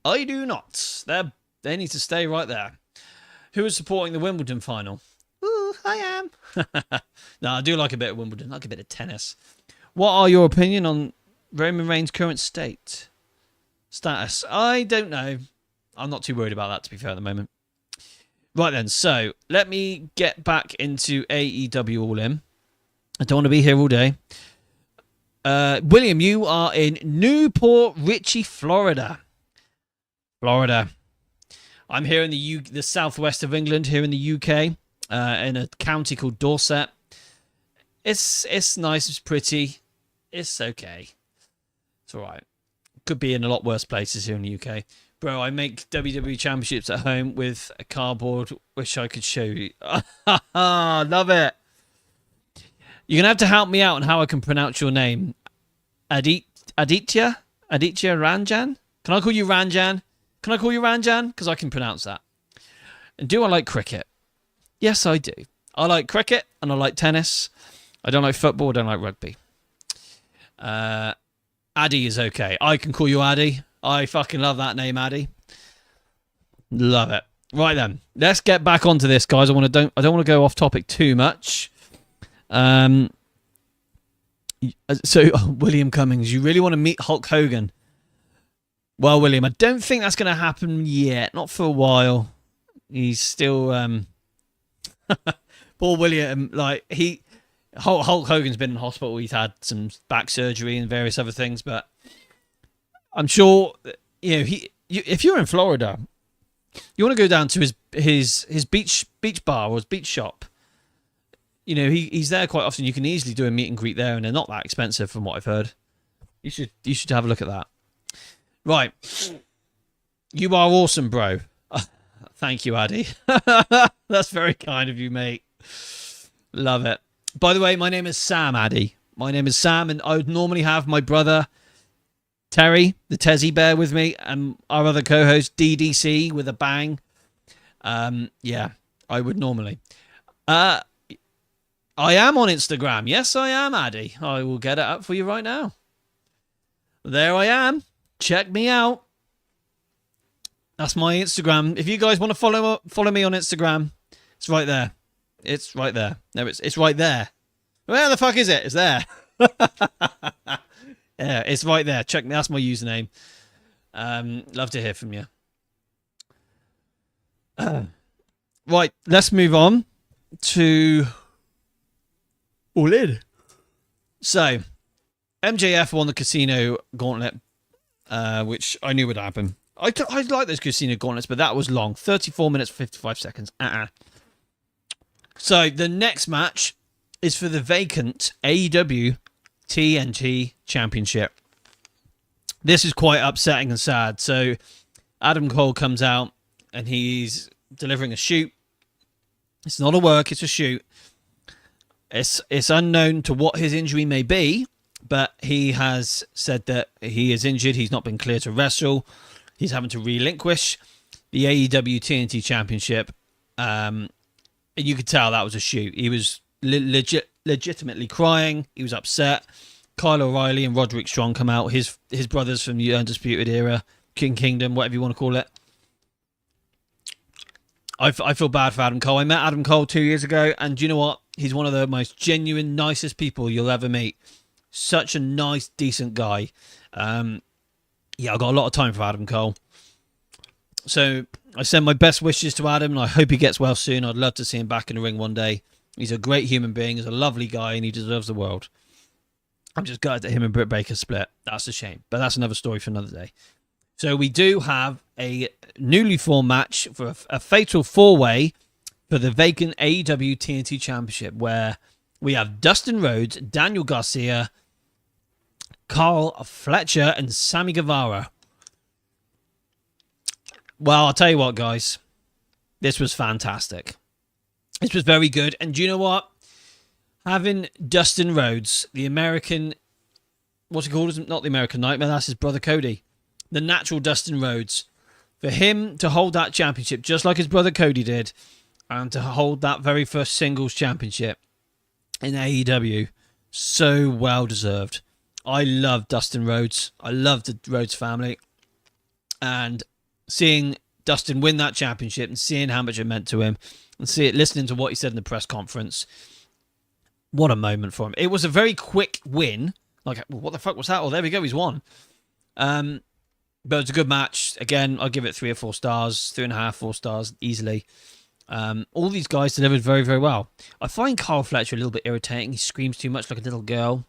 I do not. They need to stay right there. Who is supporting the Wimbledon final? Ooh, I am. No, I do like a bit of Wimbledon. I like a bit of tennis. What are your opinion on Roman Reigns' current status? I don't know. I'm not too worried about that, to be fair, at the moment. Right then, so let me get back into AEW All In. I don't want to be here all day. William, you are in Newport Richey, Florida. I'm here in the southwest of England, here in the UK, in a county called Dorset. It's nice, it's pretty, it's okay. It's all right. Could be in a lot worse places here in the UK. Bro, I make WWE championships at home with a cardboard. Wish I could show you. Love it. You're going to have to help me out on how I can pronounce your name. Aditya Ranjan? Can I call you Ranjan? Because I can pronounce that. And do I like cricket? Yes, I do. I like cricket and I like tennis. I don't like football. I don't like rugby. Addy is okay. I can call you Addy. I fucking love that name, Addy. Love it. Right then, let's get back onto this, guys. I don't want to go off topic too much. So William Cummings, you really want to meet Hulk Hogan? Well, William, I don't think that's going to happen yet. Not for a while. He's still poor William. Like Hulk Hogan's been in hospital. He's had some back surgery and various other things, but I'm sure if you're in Florida, you want to go down to his beach bar or his beach shop. He's there quite often. You can easily do a meet and greet there, and they're not that expensive from what I've heard. You should have a look at that. Right. You are awesome, bro. Thank you, Addy. That's very kind of you, mate. Love it. By the way, my name is Sam, Addy. My name is Sam, and I would normally have my brother Terry, the Tezzy Bear, with me, and our other co-host, DDC, with a bang. Yeah, I would normally. I am on Instagram. Yes, I am, Addy. I will get it up for you right now. There I am. Check me out. That's my Instagram. If you guys want to follow me on Instagram, it's right there. It's right there. No, it's right there. Where the fuck is it? It's there. Yeah, it's right there. Check me. That's my username. Love to hear from you. Right, let's move on to All In. So, MJF won the Casino Gauntlet, which I knew would happen. I like those Casino Gauntlets, but that was long. 34 minutes, 55 seconds. So, the next match is for the vacant AEW TNT Championship. This is quite upsetting and sad. So, Adam Cole comes out and he's delivering a shoot. It's not a work, it's a shoot. It's unknown to what his injury may be, but he has said that he is injured. He's not been cleared to wrestle. He's having to relinquish the AEW TNT Championship. And you could tell that was a shoot. He was legitimately crying. He was upset. Kyle O'Reilly and Roderick Strong come out. His brothers from the Undisputed Era, King Kingdom, whatever you want to call it. I feel bad for Adam Cole. I met Adam Cole 2 years ago, and do you know what? He's one of the most genuine, nicest people you'll ever meet. Such a nice, decent guy. Yeah, I've got a lot of time for Adam Cole. So I send my best wishes to Adam, and I hope he gets well soon. I'd love to see him back in the ring one day. He's a great human being. He's a lovely guy, and he deserves the world. I'm just gutted that him and Britt Baker split. That's a shame, but that's another story for another day. So we do have a newly formed match for a fatal four-way for the vacant AEW TNT Championship, where we have Dustin Rhodes, Daniel Garcia, Carl Fletcher, and Sammy Guevara. Well, I'll tell you what, guys. This was fantastic. This was very good. And do you know what? Having Dustin Rhodes, the American... What's he called? Not the American Nightmare. That's his brother Cody. The natural Dustin Rhodes. For him to hold that championship just like his brother Cody did, and to hold that very first singles championship in AEW, so well deserved. I love Dustin Rhodes. I love the Rhodes family. And seeing Dustin win that championship and seeing how much it meant to him, and listening to what he said in the press conference, what a moment for him. It was a very quick win. Like, what the fuck was that? Oh, there we go. He's won. But it's a good match. Again, I'll give it 3 or 4 stars. 3.5, 4 stars, easily. All these guys delivered very, very well. I find Carl Fletcher a little bit irritating. He screams too much like a little girl.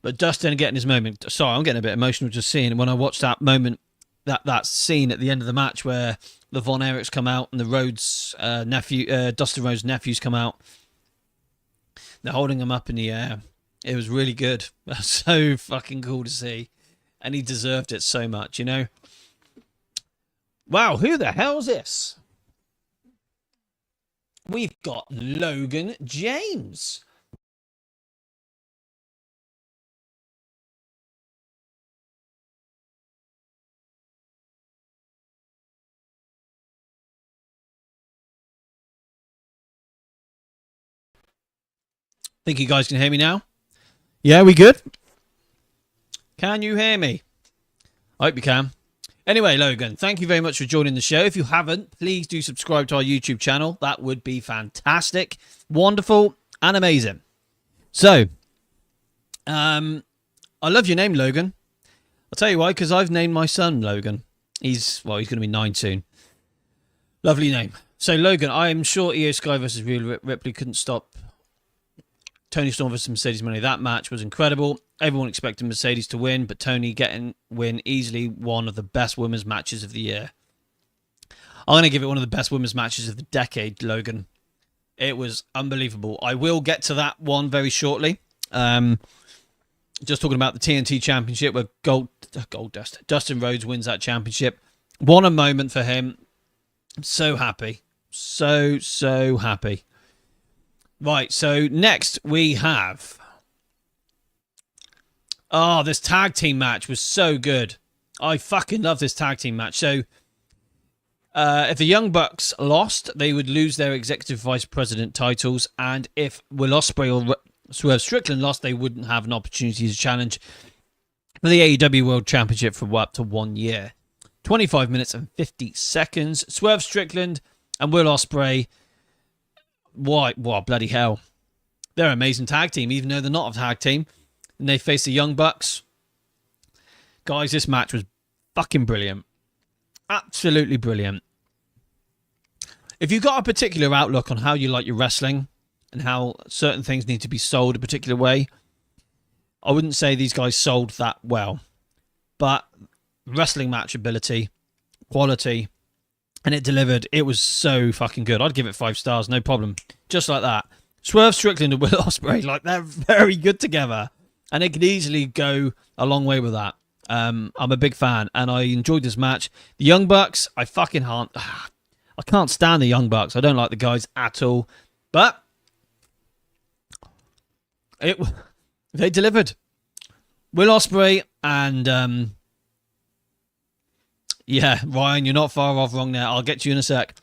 But Dustin getting his moment. Sorry, I'm getting a bit emotional just seeing when I watched that moment, that scene at the end of the match where the Von Erichs come out and the Rhodes Dustin Rhodes' nephews come out. They're holding him up in the air. It was really good. So fucking cool to see. And he deserved it so much, you know? Wow, who the hell's this? We've got Logan James. Think you guys can hear me now? Yeah, we good? Can you hear me? I hope you can. Anyway, Logan, thank you very much for joining the show. If you haven't, please do subscribe to our YouTube channel. That would be fantastic, wonderful, and amazing. So, I love your name, Logan. I'll tell you why, because I've named my son Logan. He's going to be 9 soon. Lovely name. So, Logan, I'm sure Io Sky versus Rhea Ripley couldn't stop Tony Storm versus Mercedes Moné. That match was incredible. Everyone expected Mercedes to win, but Tony win easily one of the best women's matches of the year. I'm going to give it one of the best women's matches of the decade, Logan. It was unbelievable. I will get to that one very shortly. Just talking about the TNT Championship where Dustin Rhodes wins that championship. What a moment for him. I'm so happy. So happy. Right, so next we have... Oh, this tag team match was so good. I fucking love this tag team match. So, if the Young Bucks lost, they would lose their Executive Vice President titles. And if Will Ospreay or Swerve Strickland lost, they wouldn't have an opportunity to challenge for the AEW World Championship for up to 1 year. 25 minutes and 50 seconds. Swerve Strickland and Will Ospreay... What bloody hell. They're an amazing tag team, even though they're not a tag team. And they face the Young Bucks. Guys, this match was fucking brilliant. Absolutely brilliant. If you've got a particular outlook on how you like your wrestling and how certain things need to be sold a particular way, I wouldn't say these guys sold that well. But wrestling match ability, quality... And it delivered. It was so fucking good. I'd give it 5 stars, no problem. Just like that. Swerve Strickland and Will Ospreay, like, they're very good together. And they could easily go a long way with that. I'm a big fan, and I enjoyed this match. The Young Bucks, I can't stand the Young Bucks. I don't like the guys at all. But they delivered. Will Ospreay and... Yeah, Ryan, you're not far off wrong there. I'll get to you in a sec.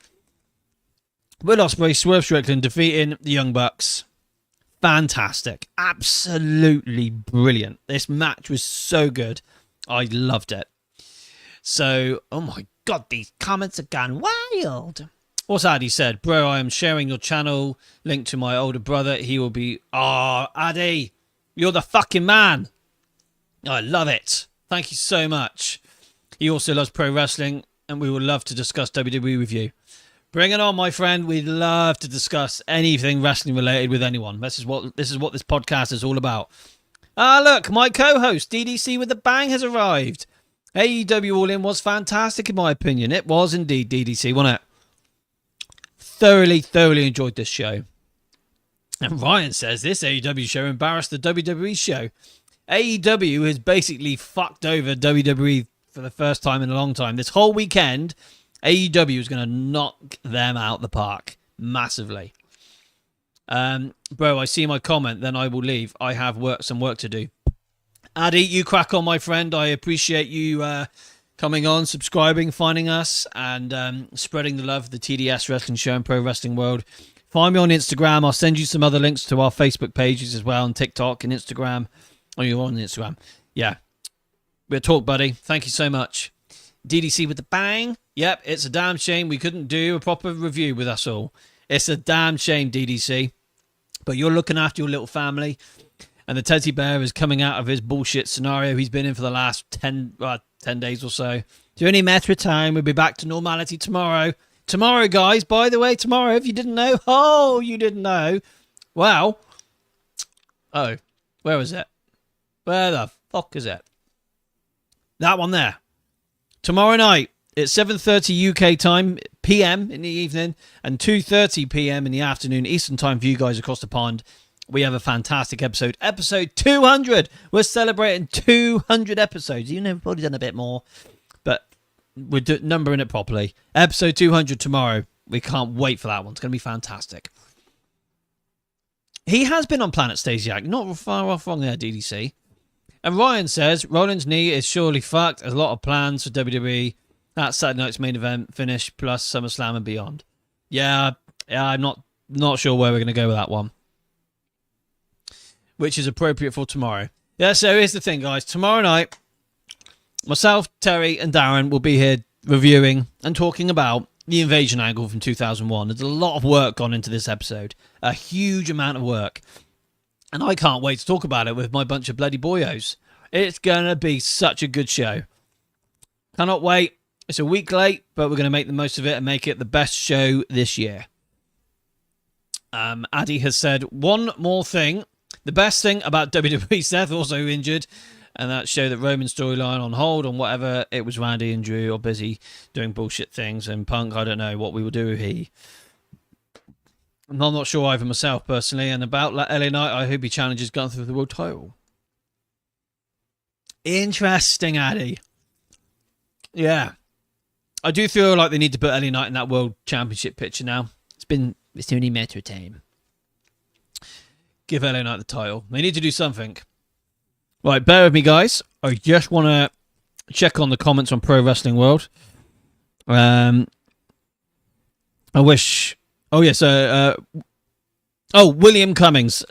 Will Ospreay, Swerve Strickland defeating the Young Bucks. Fantastic. Absolutely brilliant. This match was so good. I loved it. So, oh my God, these comments have gone wild. What's Addy said? Bro, I am sharing your channel link to my older brother. He will be... Oh, Addy, you're the fucking man. I love it. Thank you so much. He also loves pro wrestling, and we would love to discuss WWE with you. Bring it on, my friend. We'd love to discuss anything wrestling related with anyone. This is what this podcast is all about. Ah, look, my co-host, DDC with the Bang, has arrived. AEW All In was fantastic, in my opinion. It was indeed, DDC, wasn't it? Thoroughly enjoyed this show. And Ryan says this AEW show embarrassed the WWE show. AEW has basically fucked over WWE for the first time in a long time. This whole weekend, AEW is going to knock them out the park massively. Bro, I see my comment, then I will leave. I have some work to do. Addy, you crack on, my friend. I appreciate you coming on, subscribing, finding us, and spreading the love of the TDS Wrestling Show and Pro Wrestling World. Find me on Instagram. I'll send you some other links to our Facebook pages as well, and TikTok and Instagram. Oh, you're on Instagram. Yeah. We'll talk, buddy. Thank you so much. DDC with the Bang. Yep, it's a damn shame we couldn't do a proper review with us all. It's a damn shame, DDC. But you're looking after your little family. And the teddy bear is coming out of his bullshit scenario he's been in for the last 10 days or so. It's only a matter of time. We'll be back to normality tomorrow. Tomorrow, guys, by the way, tomorrow, if you didn't know. Oh, you didn't know. Well. Oh, where is it? Where the fuck is it? That one there. Tomorrow night, it's 7:30 UK time, PM in the evening, and 2:30 PM in the afternoon, Eastern time for you guys across the pond. We have a fantastic episode. Episode 200. We're celebrating 200 episodes. You know, we've probably done a bit more, but we're numbering it properly. Episode 200 tomorrow. We can't wait for that one. It's going to be fantastic. He has been on Planet Stasiak. Not far off wrong there, DDC. And Ryan says, Rollins' knee is surely fucked. There's a lot of plans for WWE. That's Saturday night's main event finish, plus SummerSlam and beyond. Yeah, I'm not sure where we're going to go with that one. Which is appropriate for tomorrow. Yeah, so here's the thing, guys. Tomorrow night, myself, Terry, and Darren will be here reviewing and talking about the invasion angle from 2001. There's a lot of work gone into this episode. A huge amount of work. And I can't wait to talk about it with my bunch of bloody boyos. It's going to be such a good show. Cannot wait. It's a week late, but we're going to make the most of it and make it the best show this year. Addy has said, one more thing. The best thing about WWE, Seth also injured, and that showed that Roman's storyline on hold on whatever it was Randy and Drew or busy doing bullshit things, and Punk, I don't know what we will do with he. I'm not sure either myself personally, and about LA Knight, I hope he challenges Gunther for the world title. Interesting, Addy. Yeah. I do feel like they need to put LA Knight in that world championship picture now. It's only a matter of time. Give LA Knight the title. They need to do something. Right, bear with me, guys. I just want to check on the comments on Pro Wrestling World. I wish... Oh, yes. William Cummings.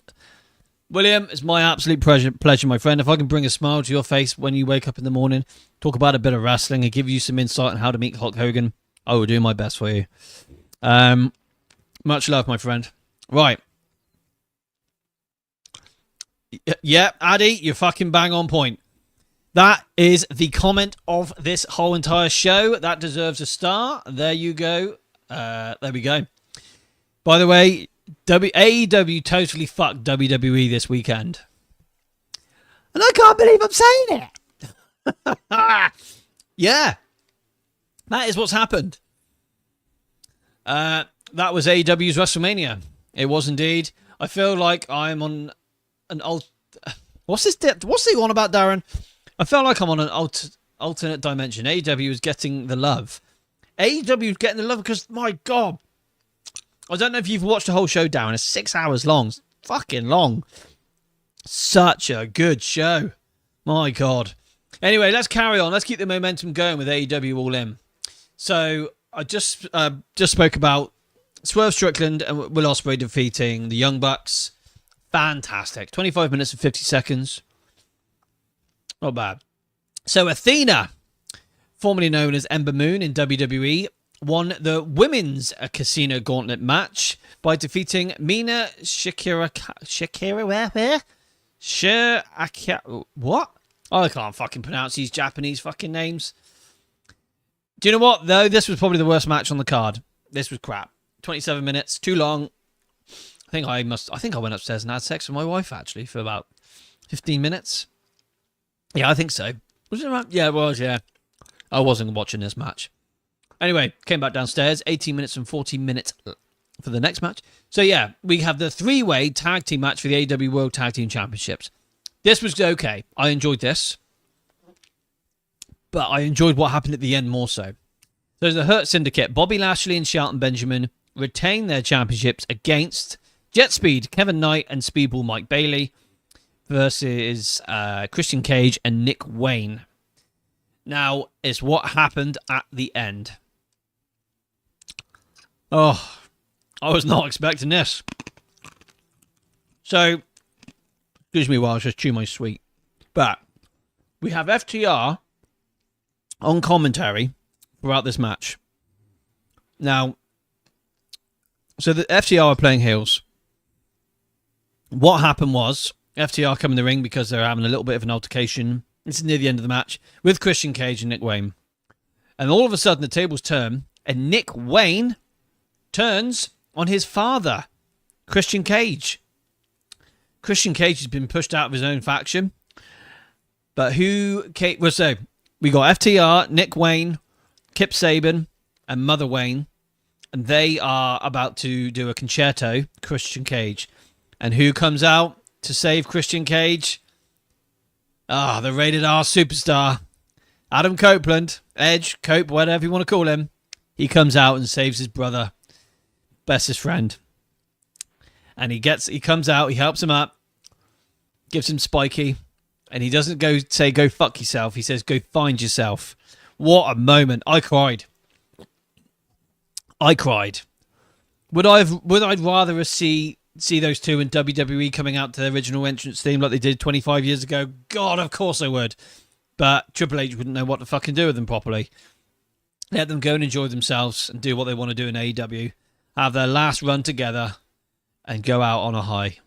William, it's my absolute pleasure, my friend. If I can bring a smile to your face when you wake up in the morning, talk about a bit of wrestling and give you some insight on how to meet Hulk Hogan, I will do my best for you. Much love, my friend. Right. Yeah, Addy, you're fucking bang on point. That is the comment of this whole entire show. That deserves a star. There you go. There we go. By the way, AEW totally fucked WWE this weekend. And I can't believe I'm saying it. Yeah. That is what's happened. That was AEW's WrestleMania. It was indeed. I feel like I'm on an what's the one about, Darren? I felt like I'm on an alternate dimension. AEW is getting the love. AEW is getting the love because, my God, I don't know if you've watched the whole show, Darren. It's 6 hours long. It's fucking long. Such a good show. My God. Anyway, let's carry on. Let's keep the momentum going with AEW All In. So I just spoke about Swerve Strickland and Will Ospreay defeating the Young Bucks. Fantastic. 25 minutes and 50 seconds. Not bad. So Athena, formerly known as Ember Moon in WWE, won the women's casino gauntlet match by defeating Mina Shakira. What? I can't fucking pronounce these Japanese fucking names. Do you know what, though? This was probably the worst match on the card. This was crap. 27 minutes, too long. I think I went upstairs and had sex with my wife, actually, for about 15 minutes. Yeah, I think so. Was it right? Yeah, it was, yeah. I wasn't watching this match. Anyway, came back downstairs. 18 minutes and 40 minutes for the next match. So, yeah, we have the three-way tag team match for the AEW World Tag Team Championships. This was okay. I enjoyed this. But I enjoyed what happened at the end more so. So, the Hurt Syndicate, Bobby Lashley and Shelton Benjamin, retain their championships against Jet Speed, Kevin Knight, and Speedball Mike Bailey versus Christian Cage and Nick Wayne. Now, it's what happened at the end. Oh, I was not expecting this. So, excuse me while I just chew my sweet. But we have FTR on commentary throughout this match. Now, so the FTR are playing heels. What happened was FTR come in the ring because they're having a little bit of an altercation. This is near the end of the match with Christian Cage and Nick Wayne. And all of a sudden, the tables turn, and Nick Wayne turns on his father, Christian Cage. Christian Cage has been pushed out of his own faction. But so we got FTR, Nick Wayne, Kip Saban, and Mother Wayne. And they are about to do a concerto, Christian Cage. And who comes out to save Christian Cage? The rated R superstar, Adam Copeland, Edge, Cope, whatever you want to call him. He comes out and saves his brother, bestest friend. And he comes out, he helps him up, gives him Spiky. And he doesn't go fuck yourself. He says, go find yourself. What a moment. I cried. Would I rather see those two in WWE coming out to their original entrance theme like they did 25 years ago? God, of course I would. But Triple H wouldn't know what to fucking do with them properly. Let them go and enjoy themselves and do what they want to do in AEW. Have their last run together and go out on a high.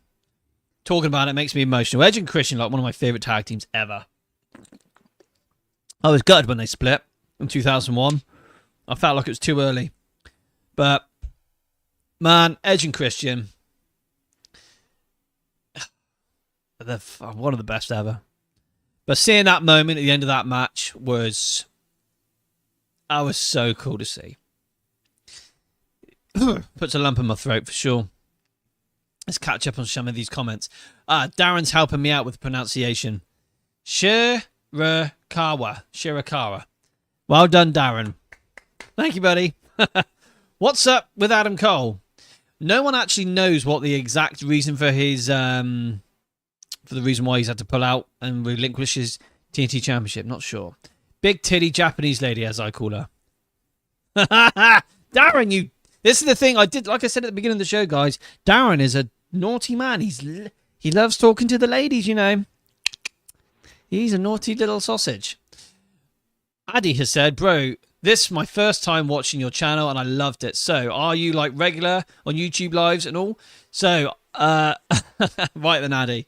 Talking about it makes me emotional. Edge and Christian, like one of my favourite tag teams ever. I was gutted when they split in 2001. I felt like it was too early. But, man, Edge and Christian, they're one of the best ever. But seeing that moment at the end of that match was so cool to see. Puts a lump in my throat for sure. Let's catch up on some of these comments. Darren's helping me out with pronunciation. Shirakawa. Well done, Darren. Thank you, buddy. What's up with Adam Cole? No one actually knows what the exact reason for his for the reason why he's had to pull out and relinquish his TNT Championship. Not sure. Big titty Japanese lady, as I call her. Darren, you. This is the thing I did. Like I said at the beginning of the show, guys. Darren is a naughty man. He loves talking to the ladies, you know. He's a naughty little sausage. Addy has said, bro, this is my first time watching your channel and I loved it. So, are you like regular on YouTube lives and all? So, right then, Addy.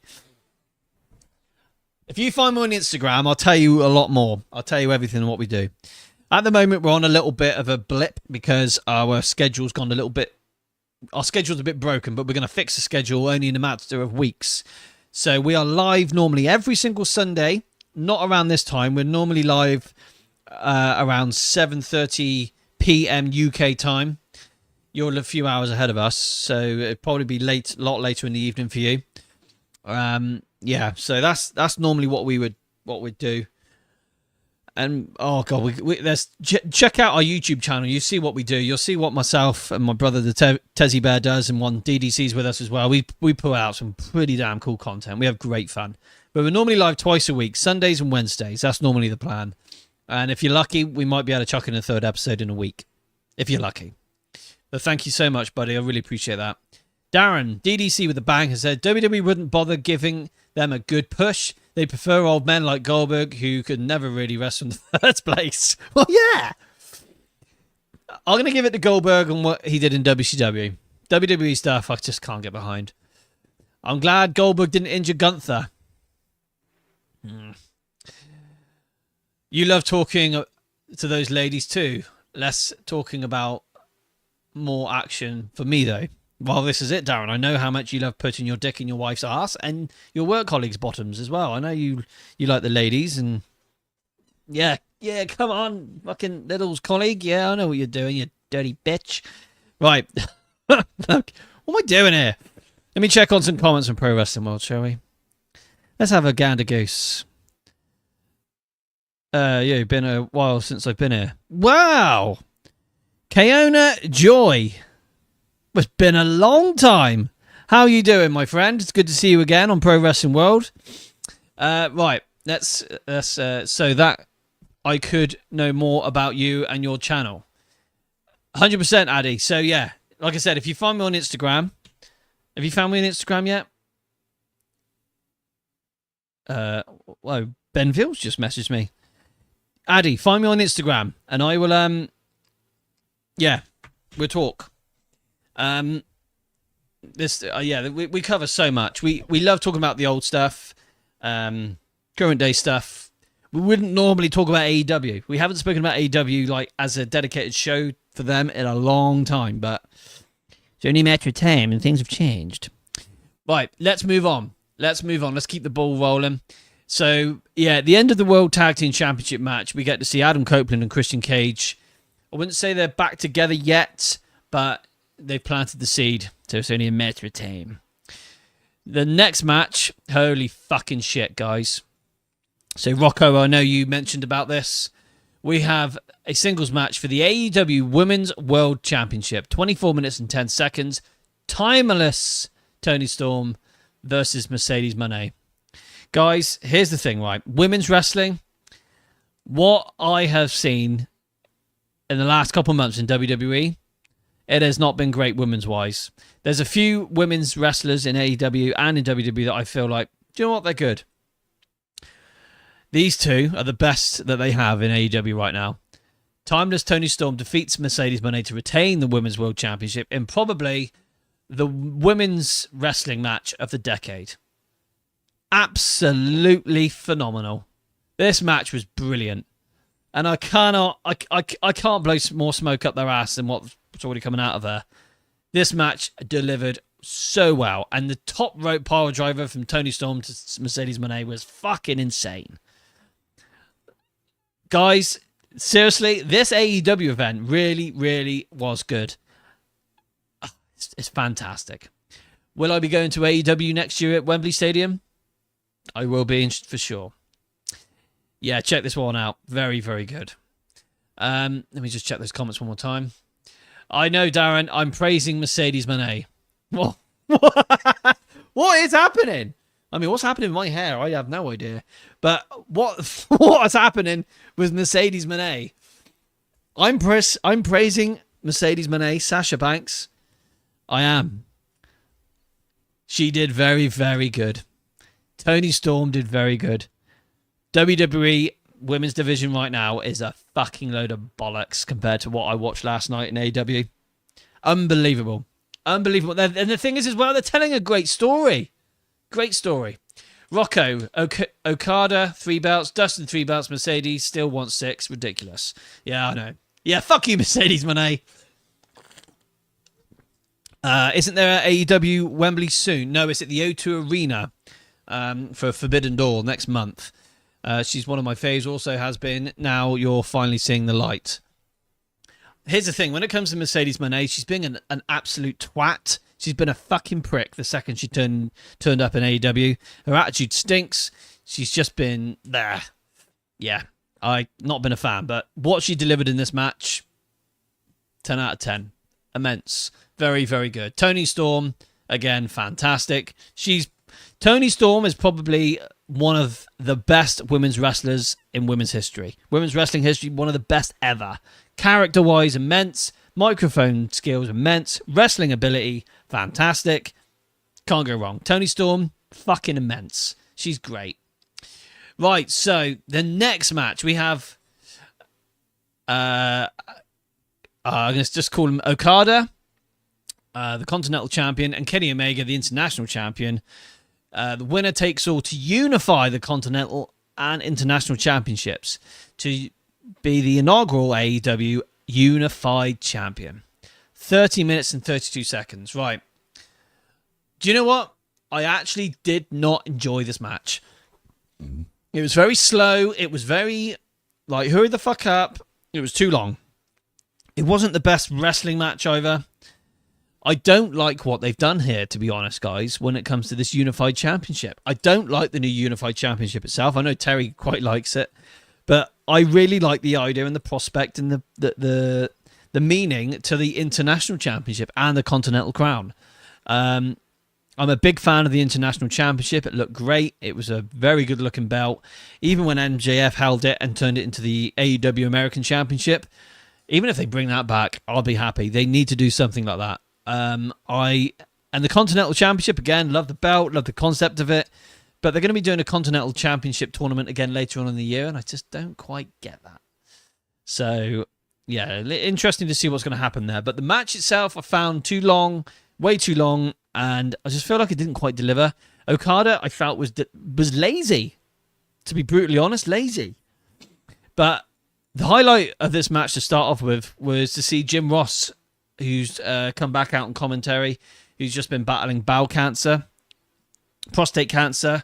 If you find me on Instagram, I'll tell you a lot more. I'll tell you everything what we do. At the moment, we're on a little bit of a blip because our schedule's gone a little bit... Our schedule's a bit broken, but we're going to fix the schedule only in a matter of weeks. So we are live normally every single Sunday, not around this time. We're normally live around 7:30 p.m. UK time. You're a few hours ahead of us, so it'd probably be a lot later in the evening for you. Yeah, so that's normally what we'd do. And oh god, check out our YouTube channel. You see what we do. You'll see what myself and my brother the Tezzy Bear does, and one DDC's with us as well. We put out some pretty damn cool content. We have great fun. But we're normally live twice a week, Sundays and Wednesdays. That's normally the plan. And if you're lucky, we might be able to chuck in a third episode in a week. If you're lucky. But thank you so much, buddy. I really appreciate that. Darren, DDC with a bang, has said WWE wouldn't bother giving them a good push. They prefer old men like Goldberg, who could never really wrestle in the first place. Well, yeah. I'm going to give it to Goldberg on what he did in WCW. WWE stuff, I just can't get behind. I'm glad Goldberg didn't injure Gunther. You love talking to those ladies too. Less talking about more action for me, though. Well, this is it, Darren. I know how much you love putting your dick in your wife's ass and your work colleagues' bottoms as well. I know you like the ladies, and yeah, come on, fucking little colleague. Yeah, I know what you're doing, you dirty bitch. Right. Look, what am I doing here? Let me check on some comments from Pro Wrestling World, shall we? Let's have a gander goose. Yeah, been a while since I've been here. Wow! Kaona Joy. It's been a long time. How are you doing, my friend? It's good to see you again on Pro Wrestling World. Right, let's so that I could know more about you and your channel. 100%, Addy. So yeah, like I said, if you find me on Instagram, have you found me on Instagram yet? Well, Ben Fields just messaged me. Addy, find me on Instagram, and I will. Yeah, we'll talk. We cover so much. We love talking about the old stuff, current day stuff. we wouldn't normally talk about AEW. We haven't spoken about AEW like as a dedicated show for them in a long time, but it's only a matter of time and things have changed. Right, let's move on. Let's keep the ball rolling. So, yeah, at the end of the World Tag Team Championship match, we get to see Adam Copeland and Christian Cage. I wouldn't say they're back together yet, but they've planted the seed, so it's only a matter of time. The next match, holy fucking shit, guys. So, Rocco, I know you mentioned about this. We have a singles match for the AEW Women's World Championship. 24 minutes and 10 seconds. Timeless Toni Storm versus Mercedes Moné. Guys, here's the thing, right? Women's wrestling, what I have seen in the last couple of months in WWE, it has not been great women's-wise. There's a few women's wrestlers in AEW and in WWE that I feel like, do you know what? They're good. These two are the best that they have in AEW right now. Timeless Toni Storm defeats Mercedes Moné to retain the Women's World Championship in probably the women's wrestling match of the decade. Absolutely phenomenal. This match was brilliant. And I can't blow more smoke up their ass than what's already coming out of there. This match delivered so well. And the top rope power driver from Toni Storm to Mercedes Moné was fucking insane. Guys, seriously, this AEW event really, really was good. It's fantastic. Will I be going to AEW next year at Wembley Stadium? I will be, for sure. Yeah, check this one out. Very, very good. Let me just check those comments one more time. I know, Darren, I'm praising Mercedes Moné. What? What is happening? I mean, what's happening with my hair? I have no idea. But what's happening with Mercedes Moné? I'm praising Mercedes Moné, Sasha Banks. I am. She did very, very good. Toni Storm did very good. WWE women's division right now is a fucking load of bollocks compared to what I watched last night in AEW. Unbelievable. Unbelievable. And the thing is as well, they're telling a great story. Great story. Rocco, Okada, 3 belts. Dustin, 3 belts. Mercedes still wants 6. Ridiculous. Yeah, I know. Yeah, fuck you, Mercedes Moné. Isn't there an AEW Wembley soon? No, it's at the O2 Arena for Forbidden Door next month. She's one of my faves, also has been. Now you're finally seeing the light. Here's the thing. When it comes to Mercedes Moné, she's been an absolute twat. She's been a fucking prick the second she turned up in AEW. Her attitude stinks. She's just been there. Yeah, I've not been a fan, but what she delivered in this match, 10 out of 10. Immense. Very, very good. Toni Storm, again, fantastic. Toni Storm is probably one of the best women's wrestlers in women's history. Women's wrestling history, one of the best ever. Character-wise, immense. Microphone skills, immense. Wrestling ability, fantastic. Can't go wrong. Toni Storm, fucking immense. She's great. Right, so the next match we have... I'm going to just call him Okada, the Continental Champion, and Kenny Omega, the International Champion. The winner takes all to unify the Continental and International Championships to be the inaugural AEW Unified Champion. 30 minutes and 32 seconds. Right. Do you know what? I actually did not enjoy this match. It was very slow. It was very, hurry the fuck up. It was too long. It wasn't the best wrestling match either. I don't like what they've done here, to be honest, guys, when it comes to this Unified Championship. I don't like the new Unified Championship itself. I know Terry quite likes it, but I really like the idea and the prospect and the meaning to the International Championship and the Continental Crown. I'm a big fan of the International Championship. It looked great. It was a very good-looking belt. Even when MJF held it and turned it into the AEW American Championship, even if they bring that back, I'll be happy. They need to do something like that. And the Continental Championship, again, love the belt, love the concept of it, but they're going to be doing a Continental Championship tournament again later on in the year, and I just don't quite get that. So, yeah, interesting to see what's going to happen there. But the match itself I found too long, way too long, and I just feel like it didn't quite deliver. Okada, I felt, was lazy. To be brutally honest, lazy. But the highlight of this match to start off with was to see Jim Ross, who's come back out in commentary, who's just been battling bowel cancer, prostate cancer.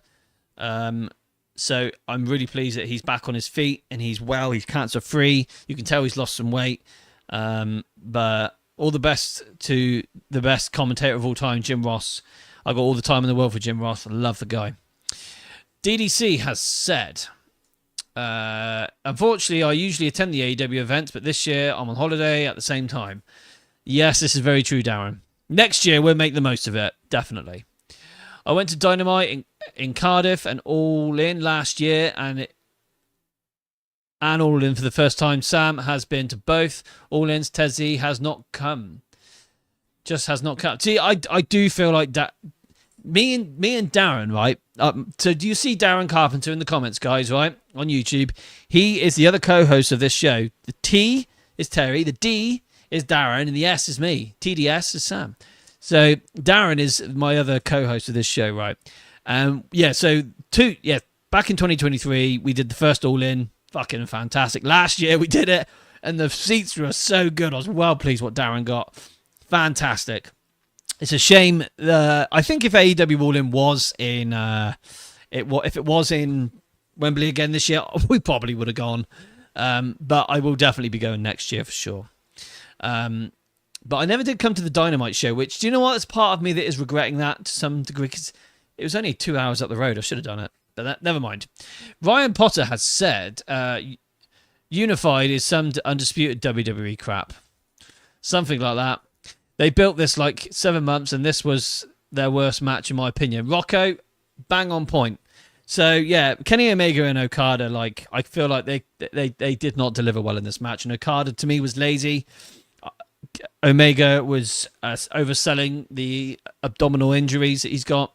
So I'm really pleased that he's back on his feet and he's well. He's cancer free. You can tell he's lost some weight. But all the best to the best commentator of all time, Jim Ross. I got all the time in the world for Jim Ross. I love the guy. DDC has said, unfortunately, I usually attend the AEW events, but this year I'm on holiday at the same time. Yes, this is very true, Darren. Next year, we'll make the most of it. Definitely. I went to Dynamite in Cardiff and All In last year, and All In for the first time. Sam has been to both All Ins. Tezzy has not come. Just has not come. See, I do feel like that. Me and Darren, right? So do you see Darren Carpenter in the comments, guys, right? On YouTube. He is the other co-host of this show. The T is Terry. The D is Darren. And the S is me. TDS is Sam. So Darren is my other co-host of this show, right? So back in 2023, we did the first All In. Fucking fantastic. Last year we did it, and the seats were so good. I was well pleased what Darren got. Fantastic. It's a shame. I think if AEW All In was in, if it was in Wembley again this year, we probably would have gone. But I will definitely be going next year for sure. But I never did come to the Dynamite show, which, do you know what? There's part of me that is regretting that to some degree, because it was only 2 hours up the road. I should have done it, but never mind. Ryan Potter has said, Unified is some undisputed WWE crap. Something like that. They built this like 7 months, and this was their worst match, in my opinion. Rocco, bang on point. So, yeah, Kenny Omega and Okada, like, I feel like they did not deliver well in this match. And Okada, to me, was lazy. Omega was overselling the abdominal injuries that he's got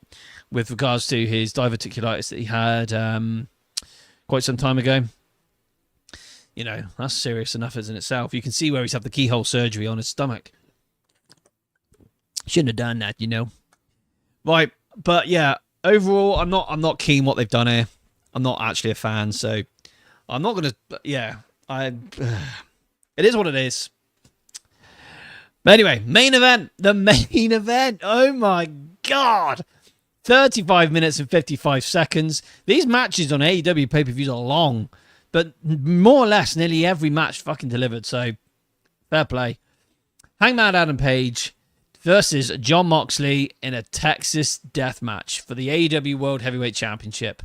with regards to his diverticulitis that he had quite some time ago. You know, that's serious enough as in itself. You can see where he's had the keyhole surgery on his stomach. Shouldn't have done that, you know. Right, but yeah, overall, I'm not keen what they've done here. I'm not actually a fan, so I'm not gonna. Yeah, it is what it is. But anyway, main event. The main event. Oh my god, 35 minutes and 55 seconds. These matches on AEW pay-per-views are long, but more or less nearly every match fucking delivered. So fair play. Hangman Adam Page versus Jon Moxley in a Texas death match for the AEW World Heavyweight Championship.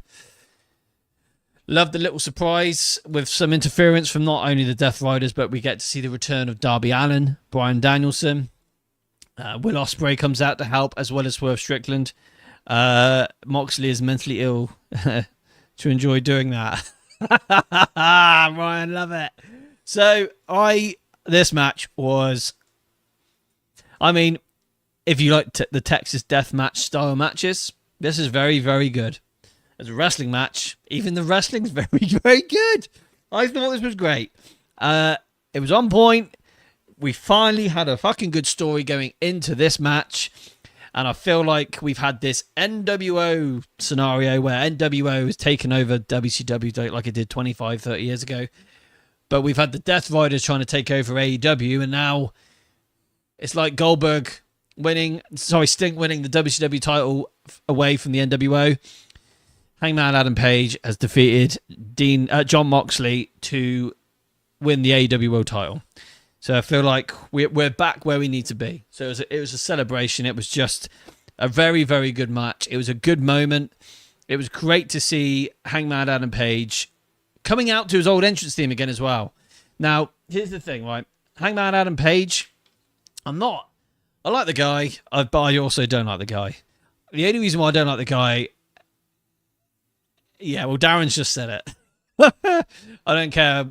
Loved the little surprise with some interference from not only the Death Riders, but we get to see the return of Darby Allin, Bryan Danielson. Will Ospreay comes out to help, as well as Swerve Strickland. Moxley is mentally ill to enjoy doing that. Ryan, love it. So this match was, I mean, if you like the Texas death match style matches, this is very, very good. As a wrestling match, even the wrestling's very, very good. I thought this was great. It was on point. We finally had a fucking good story going into this match. And I feel like we've had this NWO scenario where NWO has taken over WCW like it did 25, 30 years ago. But we've had the Death Riders trying to take over AEW, and now it's like Sting winning the WCW title away from the NWO. Hangman Adam Page has defeated Jon Moxley to win the AEW World title. So I feel like we're back where we need to be. So it was a celebration. It was just a very, very good match. It was a good moment. It was great to see Hangman Adam Page coming out to his old entrance theme again as well. Now, here's the thing, right? Hangman Adam Page, I like the guy, but I also don't like the guy. The only reason why I don't like the guy, yeah, well, Darren's just said it. I don't care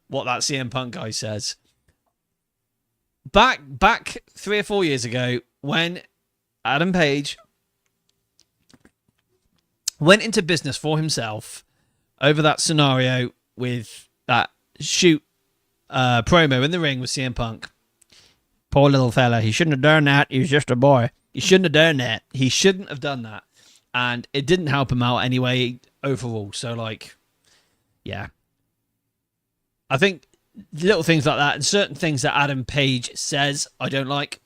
what that CM Punk guy says. Back 3 or 4 years ago, when Adam Page went into business for himself over that scenario with that shoot promo in the ring with CM Punk. Poor little fella. He shouldn't have done that. He was just a boy. He shouldn't have done that. He shouldn't have done that. And it didn't help him out anyway overall. So, like, yeah. I think little things like that and certain things that Adam Page says I don't like,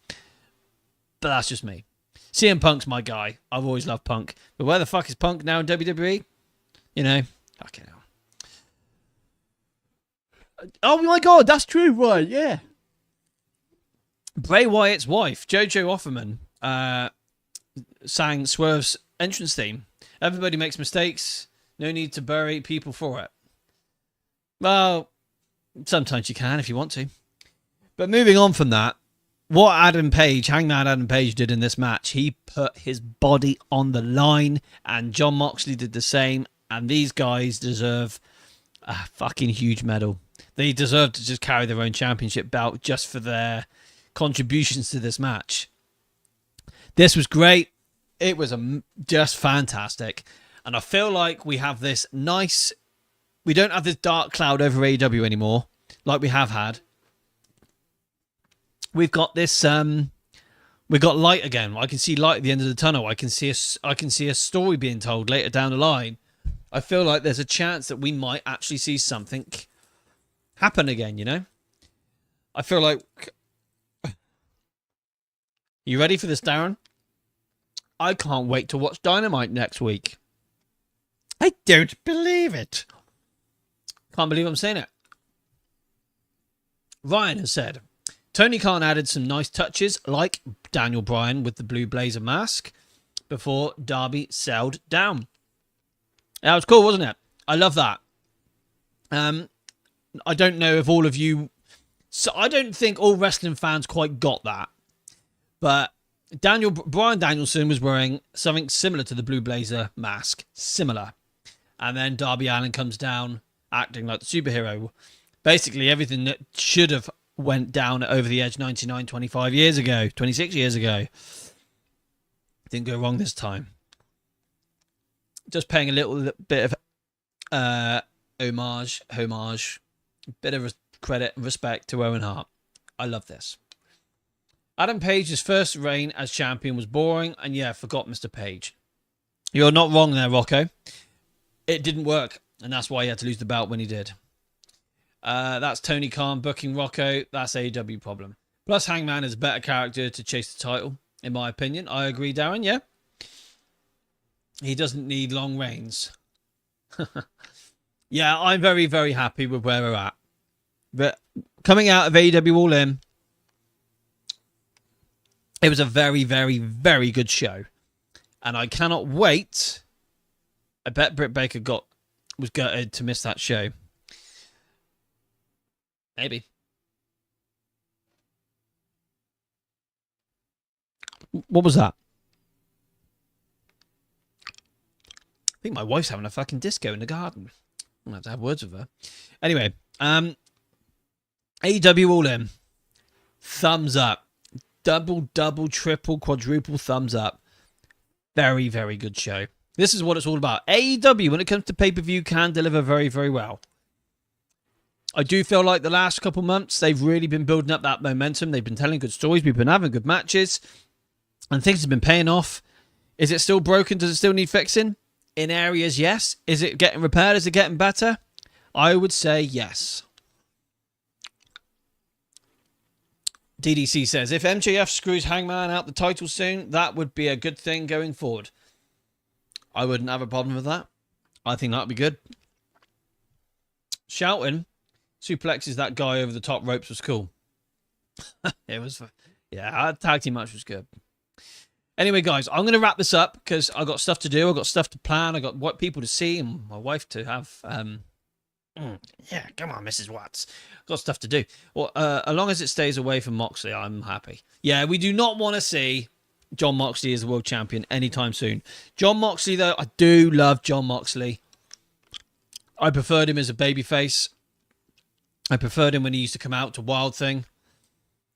but that's just me. CM Punk's my guy. I've always loved Punk. But where the fuck is Punk now in WWE? You know, fucking hell. Oh my god, that's true, right? Yeah. Bray Wyatt's wife, JoJo Offerman, sang Swerve's entrance theme. Everybody makes mistakes. No need to bury people for it. Well, sometimes you can if you want to. But moving on from that, what Hangman Adam Page did in this match, he put his body on the line, and Jon Moxley did the same, and these guys deserve a fucking huge medal. They deserve to just carry their own championship belt just for their contributions to this match. This was great. It was just fantastic. And I feel like we have this nice... We don't have this dark cloud over AEW anymore, like we have had. We've got this... we've got light again. I can see light at the end of the tunnel. I can see a story being told later down the line. I feel like there's a chance that we might actually see something happen again, you know? I feel like... You ready for this, Darren? I can't wait to watch Dynamite next week. I don't believe it. Can't believe I'm saying it. Ryan has said, Tony Khan added some nice touches, like Daniel Bryan with the blue blazer mask, before Darby sailed down. That was cool, wasn't it? I love that. I don't know if all of you... So I don't think all wrestling fans quite got that. But Bryan Danielson was wearing something similar to the blue blazer mask. Similar. And then Darby Allin comes down acting like the superhero. Basically, everything that should have went down over the edge 26 years ago. Didn't go wrong this time. Just paying a little bit of homage, bit of credit and respect to Owen Hart. I love this. Adam Page's first reign as champion was boring, and yeah, forgot Mr. Page. You're not wrong there, Rocco. It didn't work, and that's why he had to lose the belt when he did. That's Tony Khan booking Rocco. That's AEW problem. Plus, Hangman is a better character to chase the title, in my opinion. I agree, Darren, yeah. He doesn't need long reigns. Yeah, I'm very, very happy with where we're at. But coming out of AEW All In, it was a very, very, very good show. And I cannot wait. I bet Britt Baker was gutted to miss that show. Maybe. What was that? I think my wife's having a fucking disco in the garden. I'm going to have to have words with her. Anyway, AEW All In. Thumbs up. Double, triple, quadruple thumbs up. Very, very good show. This is what it's all about. AEW, when it comes to pay-per-view, can deliver very, very well. I do feel like the last couple months, they've really been building up that momentum. They've been telling good stories. We've been having good matches. And things have been paying off. Is it still broken? Does it still need fixing? In areas, yes. Is it getting repaired? Is it getting better? I would say yes. DDC says, if MJF screws Hangman out the title soon, that would be a good thing going forward. I wouldn't have a problem with that. I think that would be good. Shouting suplexes that guy over the top ropes was cool. It was, yeah, our tag team match was good. Anyway, guys, I'm going to wrap this up because I've got stuff to do. I've got stuff to plan. I've got what people to see and my wife to have. Yeah, come on, Mrs. Watts. Got stuff to do. Well, as long as it stays away from Moxley, I'm happy. Yeah, we do not want to see Jon Moxley as the world champion anytime soon. Jon Moxley, though, I do love Jon Moxley. I preferred him as a babyface. I preferred him when he used to come out to Wild Thing,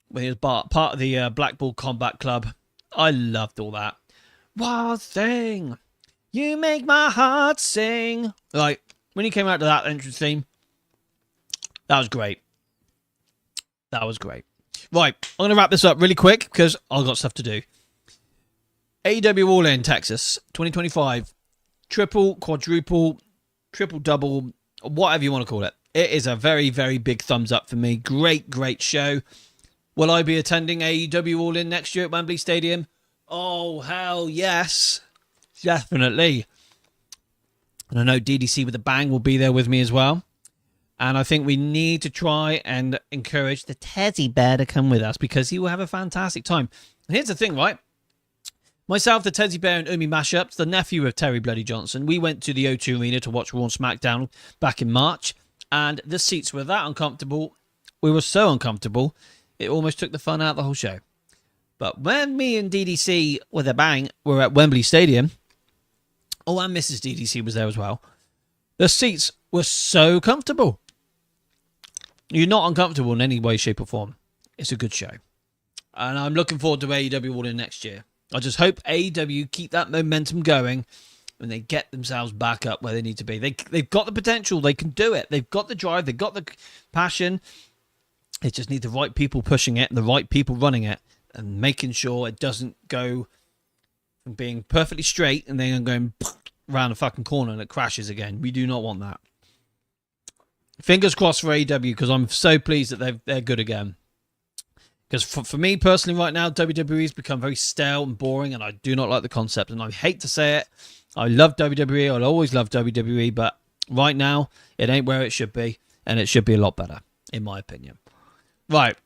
when he was part of the Blackpool Combat Club. I loved all that. Wild Thing, you make my heart sing. Like, when he came out to that entrance theme, that was great. That was great. Right, I'm going to wrap this up really quick because I've got stuff to do. AEW All In, Texas, 2025. Triple, quadruple, triple, double, whatever you want to call it. It is a very, very big thumbs up for me. Great, great show. Will I be attending AEW All In next year at Wembley Stadium? Oh, hell yes. Definitely. And I know DDC with a Bang will be there with me as well. And I think we need to try and encourage the Teddy Bear to come with us because he will have a fantastic time. And here's the thing, right? Myself, the Teddy Bear and Umi Mashups, the nephew of Terry Bloody Johnson, we went to the O2 Arena to watch Raw and SmackDown back in March. And the seats were that uncomfortable. We were so uncomfortable, it almost took the fun out of the whole show. But when me and DDC with a Bang were at Wembley Stadium, oh, and Mrs. DDC was there as well, the seats were so comfortable. You're not uncomfortable in any way, shape or form. It's a good show. And I'm looking forward to AEW All In next year. I just hope AEW keep that momentum going and they get themselves back up where they need to be. They've got the potential. They can do it. They've got the drive. They've got the passion. They just need the right people pushing it and the right people running it and making sure it doesn't go from being perfectly straight and then going around a fucking corner and it crashes again. We do not want that. Fingers crossed for AEW because I'm so pleased that they're good again. Because for me personally right now, WWE's become very stale and boring and I do not like the concept. And I hate to say it. I love WWE. I'll always love WWE. But right now, it ain't where it should be. And it should be a lot better, in my opinion. Right.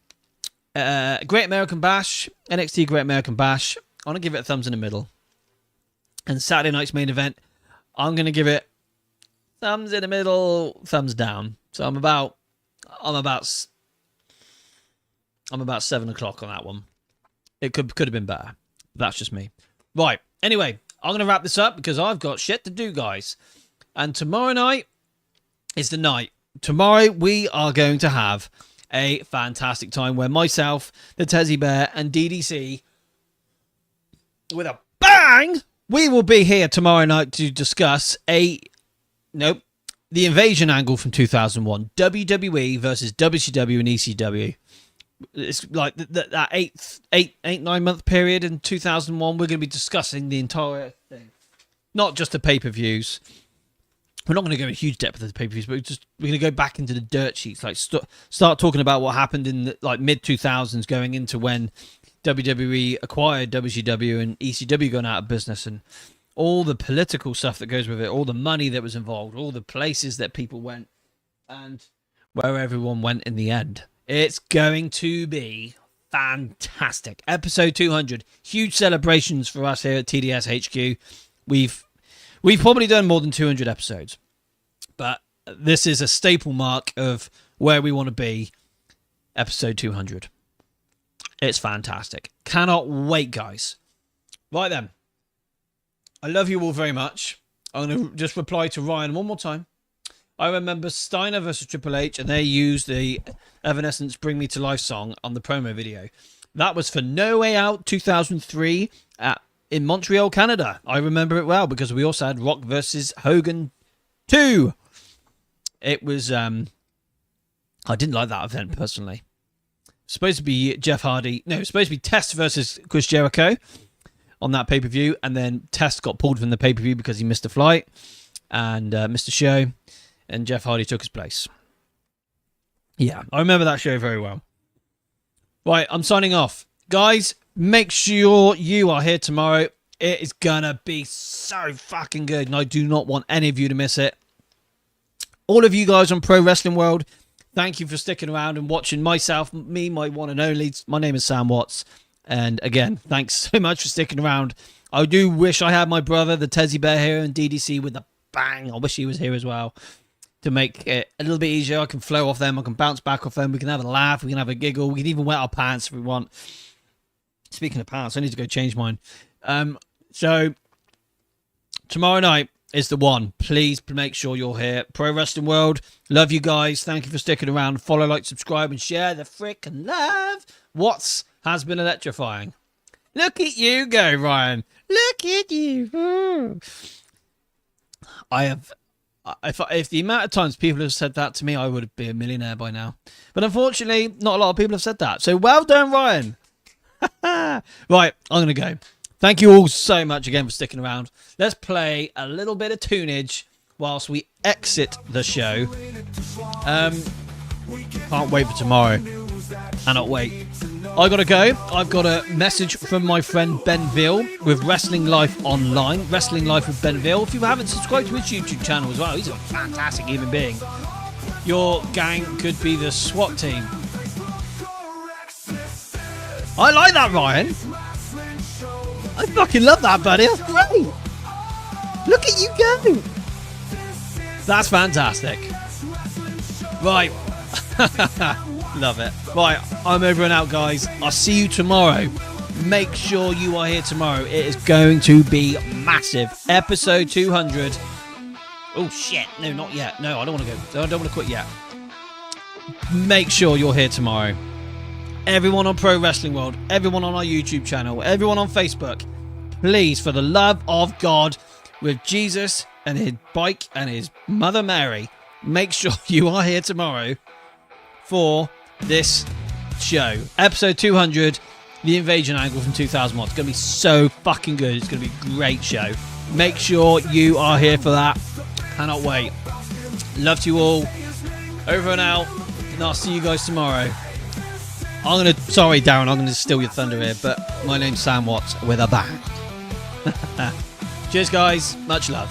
Great American Bash. NXT Great American Bash. I want to give it a thumbs in the middle. And Saturday night's main event, I'm going to give it thumbs in the middle, thumbs down. So I'm about 7 o'clock on that one. It could have been better. That's just me. Right. Anyway, I'm going to wrap this up because I've got shit to do, guys. And tomorrow night is the night. Tomorrow we are going to have a fantastic time where myself, the Tezzy Bear, and DDC, with a bang, we will be here tomorrow night to discuss the Invasion angle from 2001. WWE versus WCW and ECW. It's like that 9 month period in 2001. We're going to be discussing the entire thing, not just the pay-per-views. We're not going to go in huge depth of the pay-per-views, but we're going to go back into the dirt sheets, like start talking about what happened in the mid 2000s, going into when WWE acquired WCW and ECW going out of business, and all the political stuff that goes with it, all the money that was involved, all the places that people went, and where everyone went in the end. It's going to be fantastic. Episode 200. Huge celebrations for us here at TDS HQ. We've probably done more than 200 episodes. But this is a staple mark of where we want to be. Episode 200. It's fantastic. Cannot wait, guys. Right then. I love you all very much. I'm going to just reply to Ryan one more time. I remember Steiner versus Triple H, and they used the Evanescence Bring Me to Life song on the promo video. That was for No Way Out 2003 in Montreal, Canada. I remember it well because we also had Rock versus Hogan 2. It was, I didn't like that event personally. Supposed to be Jeff Hardy. No, it was supposed to be Test versus Chris Jericho on that pay-per-view, and then Test got pulled from the pay-per-view because he missed a flight and missed a show. And Jeff Hardy took his place. Yeah, I remember that show very well. Right, I'm signing off. Guys, make sure you are here tomorrow. It is going to be so fucking good. And I do not want any of you to miss it. All of you guys on Pro Wrestling World, thank you for sticking around and watching myself, me, my one and only. My name is Sam Watts. And again, thanks so much for sticking around. I do wish I had my brother, the Tezzy Bear, here in DDC with a bang. I wish he was here as well. To make it a little bit easier, I can flow off them, I can bounce back off them, we can have a laugh, we can have a giggle, we can even wet our pants if we want. Speaking of pants, I need to go change mine. So, tomorrow night is the one. Please make sure you're here. Pro Wrestling World, love you guys. Thank you for sticking around. Follow, like, subscribe, and share the frickin' love. What's has been electrifying? Look at you go, Ryan. Look at you. I have... If the amount of times people have said that to me, I would be a millionaire by now. But unfortunately, not a lot of people have said that. So well done, Ryan. Right, I'm going to go. Thank you all so much again for sticking around. Let's play a little bit of tunage whilst we exit the show. Can't wait for tomorrow. Cannot wait. I gotta go. I've got a message from my friend Ben Veal with Wrestling Life Online. Wrestling Life with Ben Veal. If you haven't subscribed to his YouTube channel as well, he's a fantastic human being. Your gang could be the SWAT team. I like that, Ryan. I fucking love that, buddy. That's great. Look at you go. That's fantastic. Right. Love it. Right, I'm over and out, guys. I'll see you tomorrow. Make sure you are here tomorrow. It is going to be massive. Episode 200. Oh, shit. No, not yet. No, I don't want to go. I don't want to quit yet. Make sure you're here tomorrow. Everyone on Pro Wrestling World, everyone on our YouTube channel, everyone on Facebook, please, for the love of God, with Jesus and his bike and his Mother Mary, make sure you are here tomorrow for this show. Episode 200, the Invasion Angle from 2001. It's going to be so fucking good. It's going to be a great show. Make sure you are here for that. Cannot wait. Love to you all. Over and out. And I'll see you guys tomorrow. Sorry, Darren, I'm going to steal your thunder here, but my name's Sam Watts with a bang. Cheers, guys. Much love.